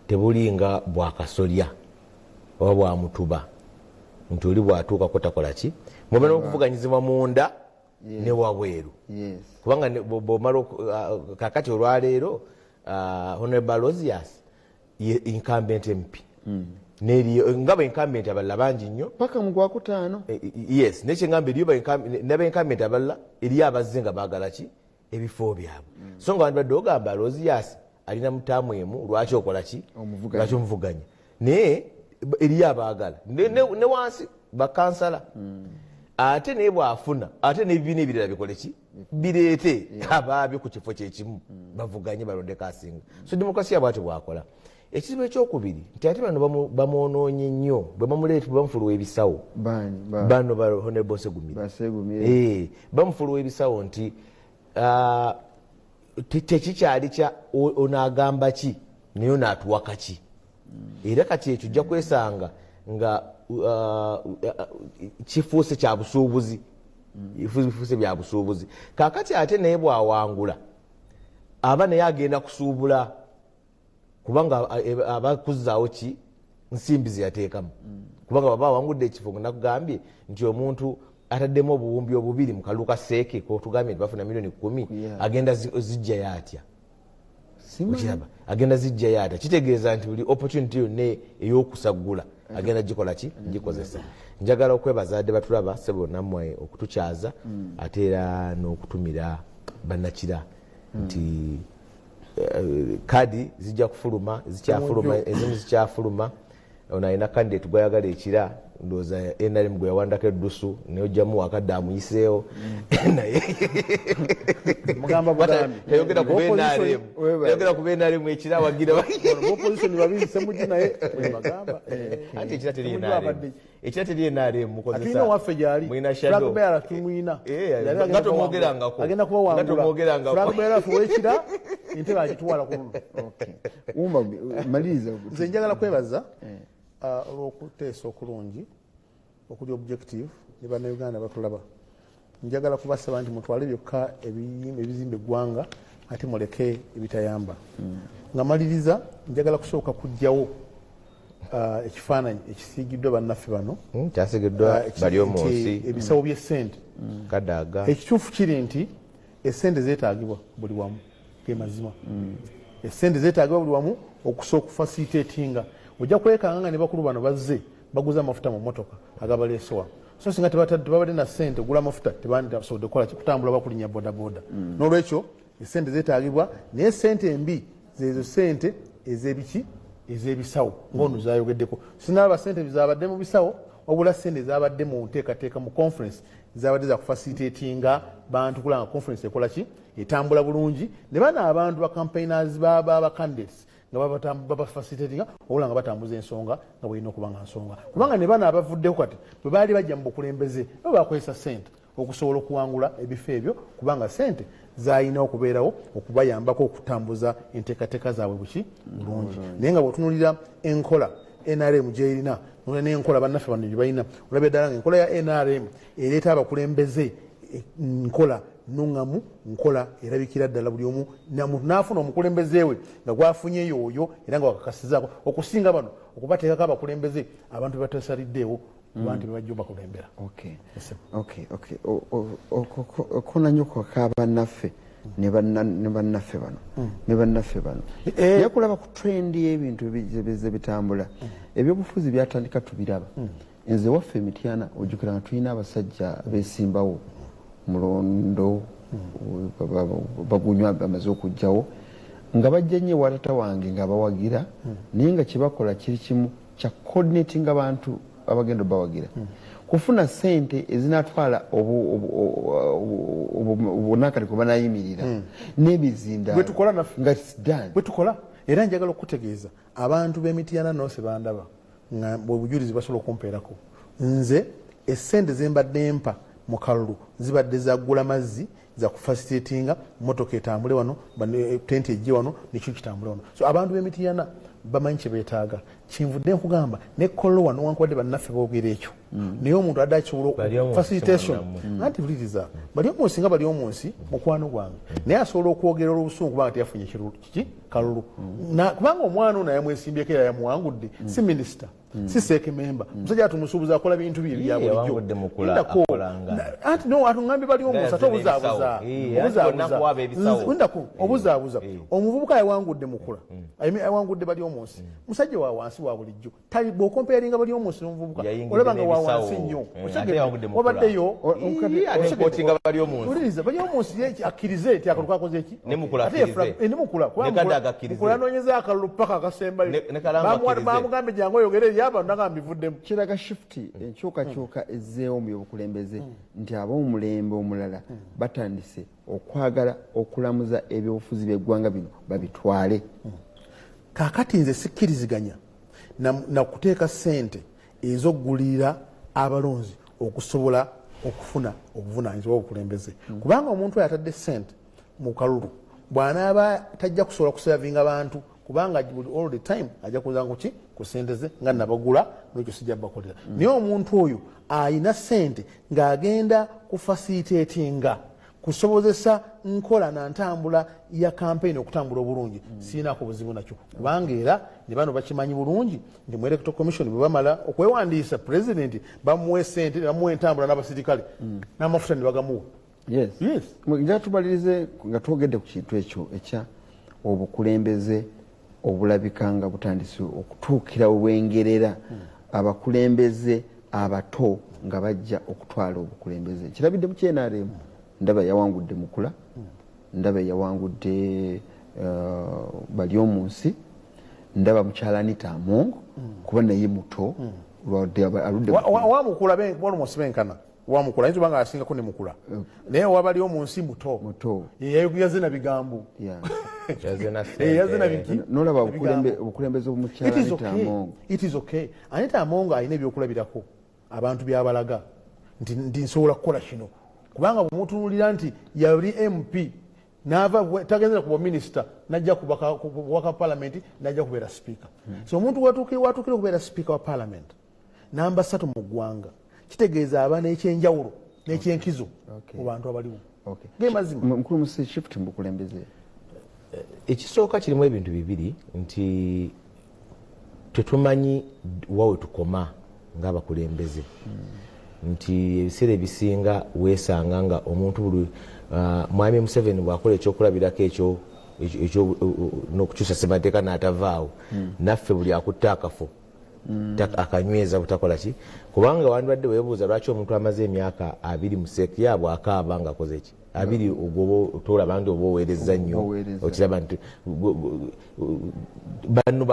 tebulinga bwakasolya oba bwamutuba nti oli bwatuukako takola ki mubeera okuvuganyizibwa munda ne wabweru kubanga bwomala kakati olwaleero Honorable Aloysius ye incumbent MP ngaba incumbent abalala bangi nnyo paka mu Gwakutaano yes nekyeŋŋamba eriyo naba incumbent abalala eriyo abazze nga baagala ki ebifo byabwe so nga abantu badde ogamba Aloysius alina mutaamu emu lwaki okola ki lwaki omuvuganya naye eriyo abaagala ne wansi bakansala ate naye bwafuna ate n'ebibiina ebirala bikole ki bireete abaabyo ku kifo kyekimu bavuganye balondeko asinga so demokrasiya bwate bwakola ekizibu ekyokubiri nti ate bano bamwonoonye nnyo bwe bamufuluwa ebisawo bano ba Honorable Segumire bamufuluwa ebisawo nti tekikyali kya onaagamba ki naye onaatuwaka ki era kati ekyo ojja kwesanga nga kifuuse kya busuubuzi bifuuse bya busuubuzi kaakati ate naye bwawangula aba naye agenda kusuubula kubanga abakuzaawo ki nsimbi zeyateekamu kubanga baba awangudde ekifo nga nakugambye nti omuntu ataddemu obuwumbi obubiri mu kalulu ka seeke kotugambye nti bafuna milioni 10 agenda zijjayo atya okiraba agenda zijjayo atya kitegeeza nti buli opportunity yonna ey'okusaggula agenda gikola ki gikozesa njagala okwebazaadde batulaba sebo nammwe okutukyaza ate era n'okutumira bannakira nti kadi zijja kufuluma zikyafuluma ezimu zikyafuluma ono alina kandidate gwayagala ekira ndowooza NRM gwe yawandako eddusu naye ojjamu wakadde amuyiseewo naye tayogera ku NRM ekira wagira anti ekira teri NRM mukozesamwina nze njagala kwebaza olw'okuteesa okulungi okuli objective ne bannayuganda batulaba njagala kubasaba nti mutwale byokka ebizimba eggwanga ate muleke ebitayamba nga maliriza njagala kusooka kujjawo ekifaananyi ekisiigiddwa bannaffe bano kyasigiddwa bali omunsi ebisawo by'essente kadaaga ekituufu kiri nti essente zeetaagibwa buli wamu ge mazima essente zeetaagibwa buli wamu okusobola okufasitatinga ojja kwekanga nga ne bakulu bano bazze baguza amafuta mu motoka agabaleeswa so singa tebabadde na ssente ogula amafuta tebandisobodde kukola kutambula bakulinya bodaboda n'olwekyo essente zeetaagibwa naye ssente embi zezo ssente ez'ebiki ez'ebisawo ng'ono zayogeddeko sinalaba ssente zabadde mu bisawo wabula ssente zabadde mu nteekateeka mu conference zabadde za kufasitatinga bantu kulanga conference ekola ki etambula bulungi ne bana abantu ba campaigners baba candidates nga babafasitatinga obula nga batambuza ensonga nga bwelina okuba nga nsonga kubanga ne bana abavuddeho kati bwe baali bajja mu bukulembeze bo bakozesa ssente okusobola okuwangula ebifo ebyo kubanga ssente zaalina okubeerawo okubayambako okutambuza enteekateeka zaabwe buki bulungi naye nga bwetunulira enkola NRM gyerina n'enkola bannaffe bano gye balina olabye ddala nga enkola ya NRM ereeta abakulembeze nkola nuŋŋamu nkola erabikira ddala buli omu n'afuna omukulembeze we nga gwafunye yoyo era nga wakakasizaako okusinga bano okubateekako abakulembeze abantu bebatasaliddeewo abantu bebajja bakulembera okonanyoko kabannaffe ne bannaffe bano naye kulaba ku trendi y'ebintu ebize bitambula ebyobufuzi byatandika tubiraba nze waffe Mityana ojjukira nga tulina abasajja beesimbawo mulondo bagunywa bamaze okujjawo nga bajja nnyo ewa taata wange nga bawagira naye nga kyebakola kiri kimu kya coordinating abantu abagenda bawagira kufuna ssente ezinatwala obunakati kwe banayimirira n'ebizinda bwe tukola era njagala okutegeeza abantu b'Emityana North bandaba nga bwebujulizi basobola okumpeerako nze essente zembadde mpa mu kalulu zibadde zaggula mazzi za kufasitatinga motoka etambule wano tenti ejje wano nekyo kitambule wano so abantu b'Emityana bamanyi kye beetaaga kinvudde nkugamba ne kollo wano wankwadde bannaffe boogera ekyo naye omuntu adde akisobola facilitation anti buliriza bali omunsi nga bali omunsi mukwano gwange naye asobola okwogera olw'obusungu kubanga teyafunye kiki kalulu kubanga omwana ono yamwesimbyeko era yamuwangudde si minisita si seeke memba musajja atumusuubuza akola bintu bye bya bulijjo anti no atuŋŋambye bali omunsi ate obuzaabuza omuvubuka yawangudde mukula yawangudde bali omunsi musajja wa wansi wansi wa bulijjo tali bw'okomparinga bali omunsi n'omuvubuka olaba nga wa wansi nnyo wabaddeyo uliriza bali omunsi akkirize nti akalulu kakoze eki ate nemukula mukula anoonyeza akalulu paka akasembayo bamugambe jangu oyogere eri abantu nagamba bivuddemu kiraga shifuti enkyukakyuka ezzeewo mu byobukulembeze nti ab'omulembe omulala batandise okwagala okulamuza ebyobufuzi by'eggwanga bino babitwale kaakati nze sikkiriziganya nakuteeka ssente ez'oggulirira abalonzi okusobola okufuna obuvunaanyizibwa bw'obukulembeze kubanga omuntu oyo atadde ssente mu kalulu bw'anaaba tajja kusobola kuservinga bantu kubanga all the time ajja kuza kuki ku ssente ze nga nabagula n'ekyo sijja bakolera naye omuntu oyo ayina ssente ng'agenda kufasitatinga kusobozesa nkola na ntambula ya kampeyini okutambula obulungi siinako buzibu nakyo kubanga era ne bano bakimanyi bulungi nti mu electoral commission bwe bamala okwewandiisa pulezidenti bamuwa ssente bamuwa entambula n'abasirikale n'amafuta ne bagamuwa nga tubalirize nga twogedde ku kintu ekyo ekya obukulembeze obulabika nga butandise okutuukira obwengerera abakulembeze abato nga bajja okutwala obukulembeze kirabidde mu KNRM ndaba yawangudde Mukula ndaba yawangudde bali omunsi ndaba mukyala Anita Amongo kuba naye muto aludde wamukula almost benkana wamukula ayinza obanga asingako ne Mukula naye wabali omunsi muto yazina bigambo nolaba obukulembeze omukyala Anita Amongo it is okay Anita Amongo alina ebyokulabirako abantu byabalaga nti nsobola kukola kino kubanga bwemutunulira nti yali MP nava tagenzera kuba minisita najja kubaka palamenti najja kubeera speaker so omuntu watukire kubeera speaker wa parliament namba 3 mu ggwanga kitegeeza abaana ekyenjawulo n'ekyenkizo mu bantu abaliwo gemazima mukulu musi shift mbukulembeze ekisooka kirimu ebintu bibiri nti tetumanyi wawe tukoma ng'abakulembeze nti ebiseera ebisinga weesanga nga omuntu buli mwami Museveni bw'akola ekyokulabirako ekyo n'okukyusa ssemateeka n'atavaawo naffe buli akutta akafo akanyweza butakola ki kubanga wandibadde weebuuza lwaki omuntu amaze emyaka 2 mu seeki yaabwe akaaba nga akoze ki 2 ogwo tolaba nti oba oweereza nnyo okiraba nti bannu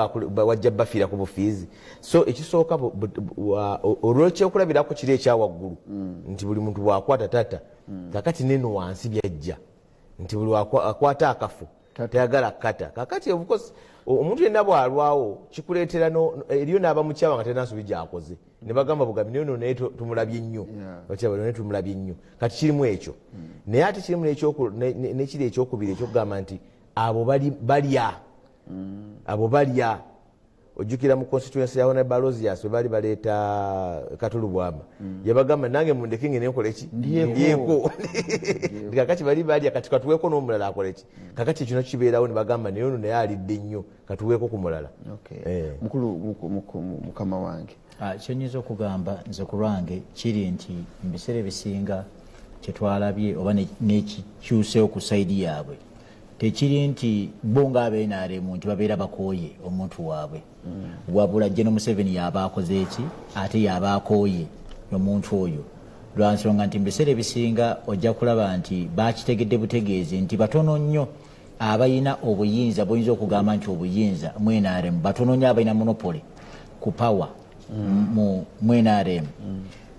wajja bafiira ku bufiizi so ekisooka olwekyokulabirako kiri ekyawaggulu nti buli muntu bwakwata tata kakati neno wansi byajja nti buli akwata akafo tayagala kata kakati obukozi omuntu yenna bwalwawo kikuleetera eriyo n'abamukyawa nga tenansubi gyakoze ne bagamba bugambi naye naye tumulabye nnyo bakiraba naye tumulabye nnyo kati kirimu ekyo naye ate kirimu n'ekiri ekyokubiri ekyokugamba nti abo balya ojjukira mu constituency ya Honorable Alozias bwe bali baleeta Katulu Bwama yabagamba nange mundeke ngene nkola ki ndyeko kakati bali balya kati katuweeko n'omulala akola ki kakati kino kibeerawo ne bagamba naye ono naye alidde nnyo katuweeko ku mulala mukulu mukama wange kyenyinza okugamba nze ku lwange kiri nti mu biseera ebisinga kyetwalabye oba nekikyuseewo ku saidi yaabwe tekiri nti bo ng'abenaaremu nti babeera bakooye omuntu waabwe wabula General Museveni yaba akoze eki ate yaba akooye omuntu oyo lwansonga nti mu biseera ebisinga ojja kulaba nti bakitegedde butegeezi nti batono nnyo abayina obuyinza buyinza okugamba nti obuyinza mu NRM batono nnyo abayina monopole ku power mu NRM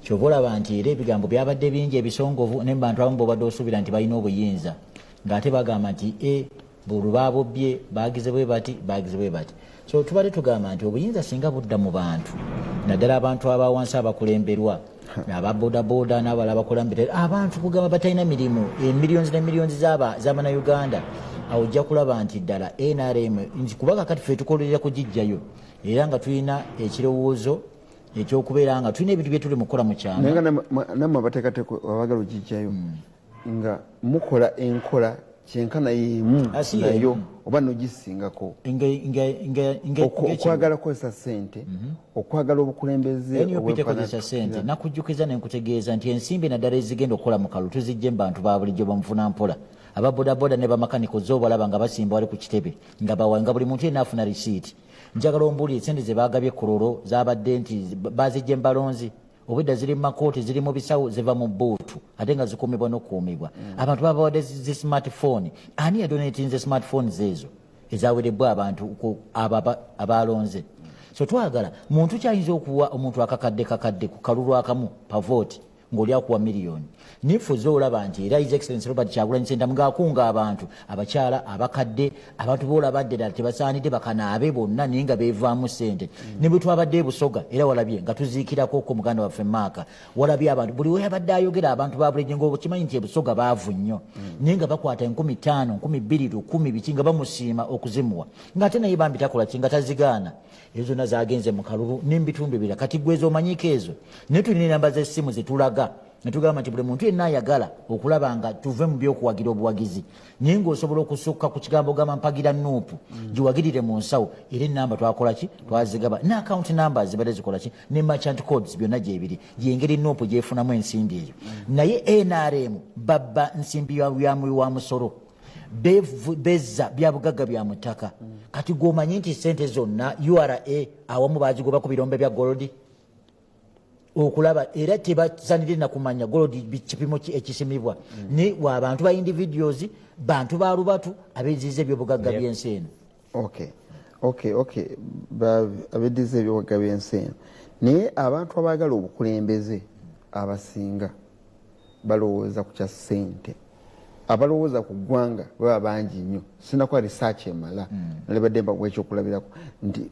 kyova olaba nti era ebigambo byabadde bingi ebisongovu naye bantu abamu bobadde osuubira nti balina obuyinza ng'ate bagamba nti buli babobbye bagize bwe bati so tubadde tugamba nti obuyinza singa budda mu bantu naddala abantu abawansi abakulemberwa ababodaboda n'abalala abakulembera abantu kugamba batalina mirimu emiliyoni n'emiliyoni z'abannauganda awo ojja kulaba nti ddala NRM kuba kakati ffe tukolerera kugijjayo era nga tulina ekirowoozo ekyokubeera nga tulina ebintu bye tuli mukola mu kyama naye nga nammwe abateekateeka abagala ogijjayo nga mukola enkola kyenkana yemu nayo oba nogisingako okwagala kukozesa ssente okwagala obukulembeze kozesa ssente nakujjukiza nenkutegeeza nti ensimbi naddala ezigenda okukola mu kalulu tuzijje mu bantu ba bulijjo bamufuna mpola ababodaboda ne bamakaniko zoobalaba nga basimba wali ku kitebe nga bawanga buli muntu yenna afuna risiiti. Njagala ombuulire sente ze baagabye Kololo zaabadde nti baazijja Mbalonzi obwedda ziri mu makooti ziri mu bisawo ziva mu bbuutu ate nga zikuumibwa n'okukuumibwa. Abantu babawadde zi smartphone. Ani yadonatinze smartphone ezo ezawerebwa abantu abalonze? So twagala muntu kyayinza okuwa omuntu akakadde ku kalulu akamu pa vote ng'oli akuwa miliyoni. Nifuza olaba nti era His Excellency Robert Kyagulanyi Ssentamu ng'akunga abantu abakyala abakadde abantu boolabadde ddala tebasaanidde bakanaabe bonna naye nga beevaamu ssente. Ne bwe twabadde Busoga era walabye nga tuziikirako ko muganda waffe Maaka walabye abantu buli we yabadde ayogera abantu ba bulijjo ng'okimanyi nti Busoga baavu nnyo naye nga bakwata 15,000 12 10 biki nga bamusiima okuzimuwa ng'ate naye bambi takola ki nga tazigaana. Ezo zonna zaagenze mu kalulu n'ebitundu ebirala kati gwe ez'omanyiko ezo naye tulina enamba z'essimu zetulaga ne tugamba nti buli muntu yenna ayagala okulaba nga tuve mu by'okuwagira obuwagizi naye ng'osobola okusukka ku kigambo gamba mpagira nuupu giwagirire mu nsawo era ennamba twakola ki twazigaba ne account numbers zibadde zikola ki ne merchant codes byonna gyebiri yengeri nuupu gyefunamu ensimbi eyo. Naye NRM babba nsimbi wa musolo bezza bya bugagga bya mutaka. Kati gwomanyi nti sente zonna URA awamu baazigobako birombe bya gold okulaba era tebasanire na kumanya gold kipimo ekisimibwa ne abantu ba individuals bantu ba lubatu abezize ebyobugagga by'ensi eno. Abezize ebyobugagga by'ensi eno naye abantu abaagala obukulembeze abasinga balowooza ku kya ssente. Abalowooza ku ggwanga baba bangi nnyo. Sinakuba research emala nalibadde mbakuwa ekyokulabirako nti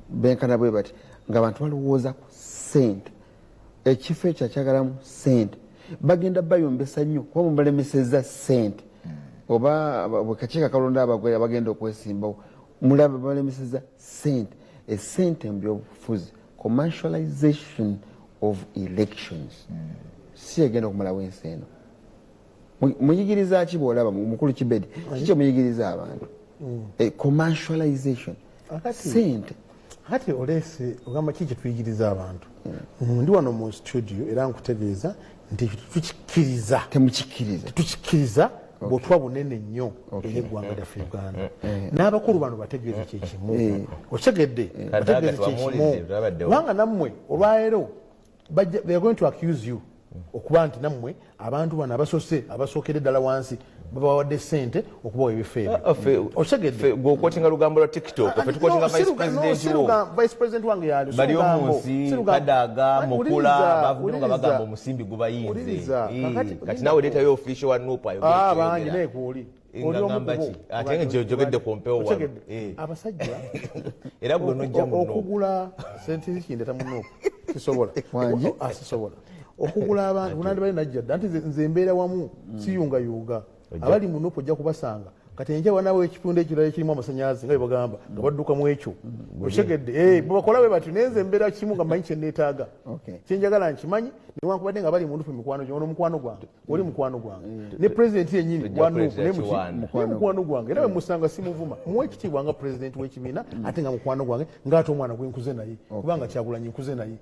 benkana bwe bati ng'abantu balowooza ku ssente. Ekifo ekyo akyagalamu ssente bagenda bayombesa nnyo kuba mubalemeseza ssente oba bwekakiiko akalonda abagwera bagenda okwesimbawo mulaba balemeseza ssente. Essente mu byobufuzi commercialization of elections si egenda okumalawo ensi eno. Muyigiriza ki bw'olaba mukulu Kibedi kiki muyigiriza abantu commercialization ssente. Kati olese ogamba kiki tuyigiriza abantu ndi wano mu studio era nkutegeeza nti tukikiriza tukikiriza bw'otuba bunene nnyo eggwanga lyaffe Uganda n'abakulu bano bategeeze kyekimu otegedde bategeeze kyekimu kubanga nammwe olwaleero they are going to accuse you okuba nti nammwe abantu bano abasookere ddala wansi babawadde ssente okubawa ebifo ebyo. Otegedde gweokwotinga lugambo lwa TikTok ffe tukwotinga vice president wange yali bali omunsi Kadaga Mukula bavuga nga bagamba omusimbi gubayinze kati nawe leetayo official wa Nuupu bangi neekuoli ate nga gyojogedde ku mpewo wano abasajja era bwonojja muno okugula sente zikindeta mu Nuupu sisobola okugula abantu bunandi bali najja dda nti nze mbeera wamu siyungayunga abali mu Nuupu ojja kubasanga kati enjawa nawe ekitundu ekirala ekirimu amasanyalaze nga bwebagamba nga badduka mu ekyo otegedde bwebakola bwe bati nenze embeera kimu nga mmanyi kyenneetaaga kyenjagala nkimanyi newankubadde nga bali mu Nuupu mikwano gyange ono mukwano gwange oli mukwano gwange ne pulezidenti yennyini wa Nuupu ne mukwano gwange era bwe musanga simuvuma muwe ekitiibwa nga pulezidenti w'ekibiina ate nga mukwano gwange ng'ate omwana gwe nkuze naye kubanga Kyagulanyi nkuze naye.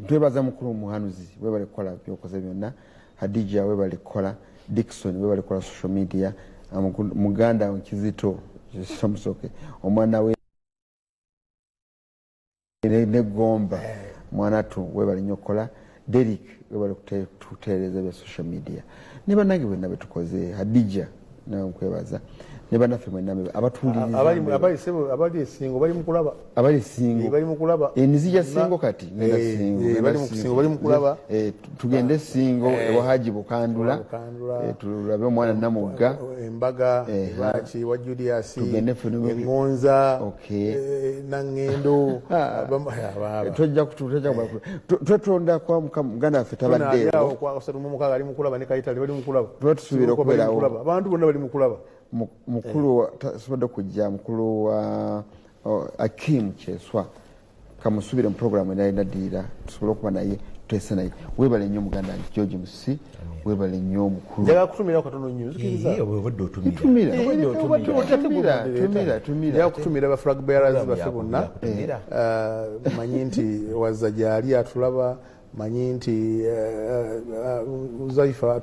Twebaza mukulu Muhanuzi webale kukola byokoze byonna. Hadija webale kukola. Dickson webale kukola social media. Muganda Kizito Samusoke omwana we ne Gomba mwana tu webale nyokola. Derek webale kuteereza bya social media ne bannange bonna betukoze. Hadija nawe nkwebaza ne bannaffe mwenna abatuuliriza abali esingo bali mukulaba nizija singo kati bali mukulaba tugende esingo ewa Haji Bukandula tulabe omwana Namugga embaga baki wa Julius Engonza Nangendo twetonda kwa Muganda waffe tabaddeewo kwa Mukaaga ali mukulaba ne Kayitali bali mukulaba tusuubira okubeerawo abantu bonna bali mukulaba. Mukulu tasobodde kujja mukulu wa Akim Kyeswa kamusubire mu programu enaddirira tusobole okuba naye tutese naye. Webale nnyo muganda wange George Musi webale nnyo mukulu njaga kutumira katono nnyo tumira kutumira ba flag bearers baffe bonna manyi nti wazza gyali atulaba manyi nti Uzaifa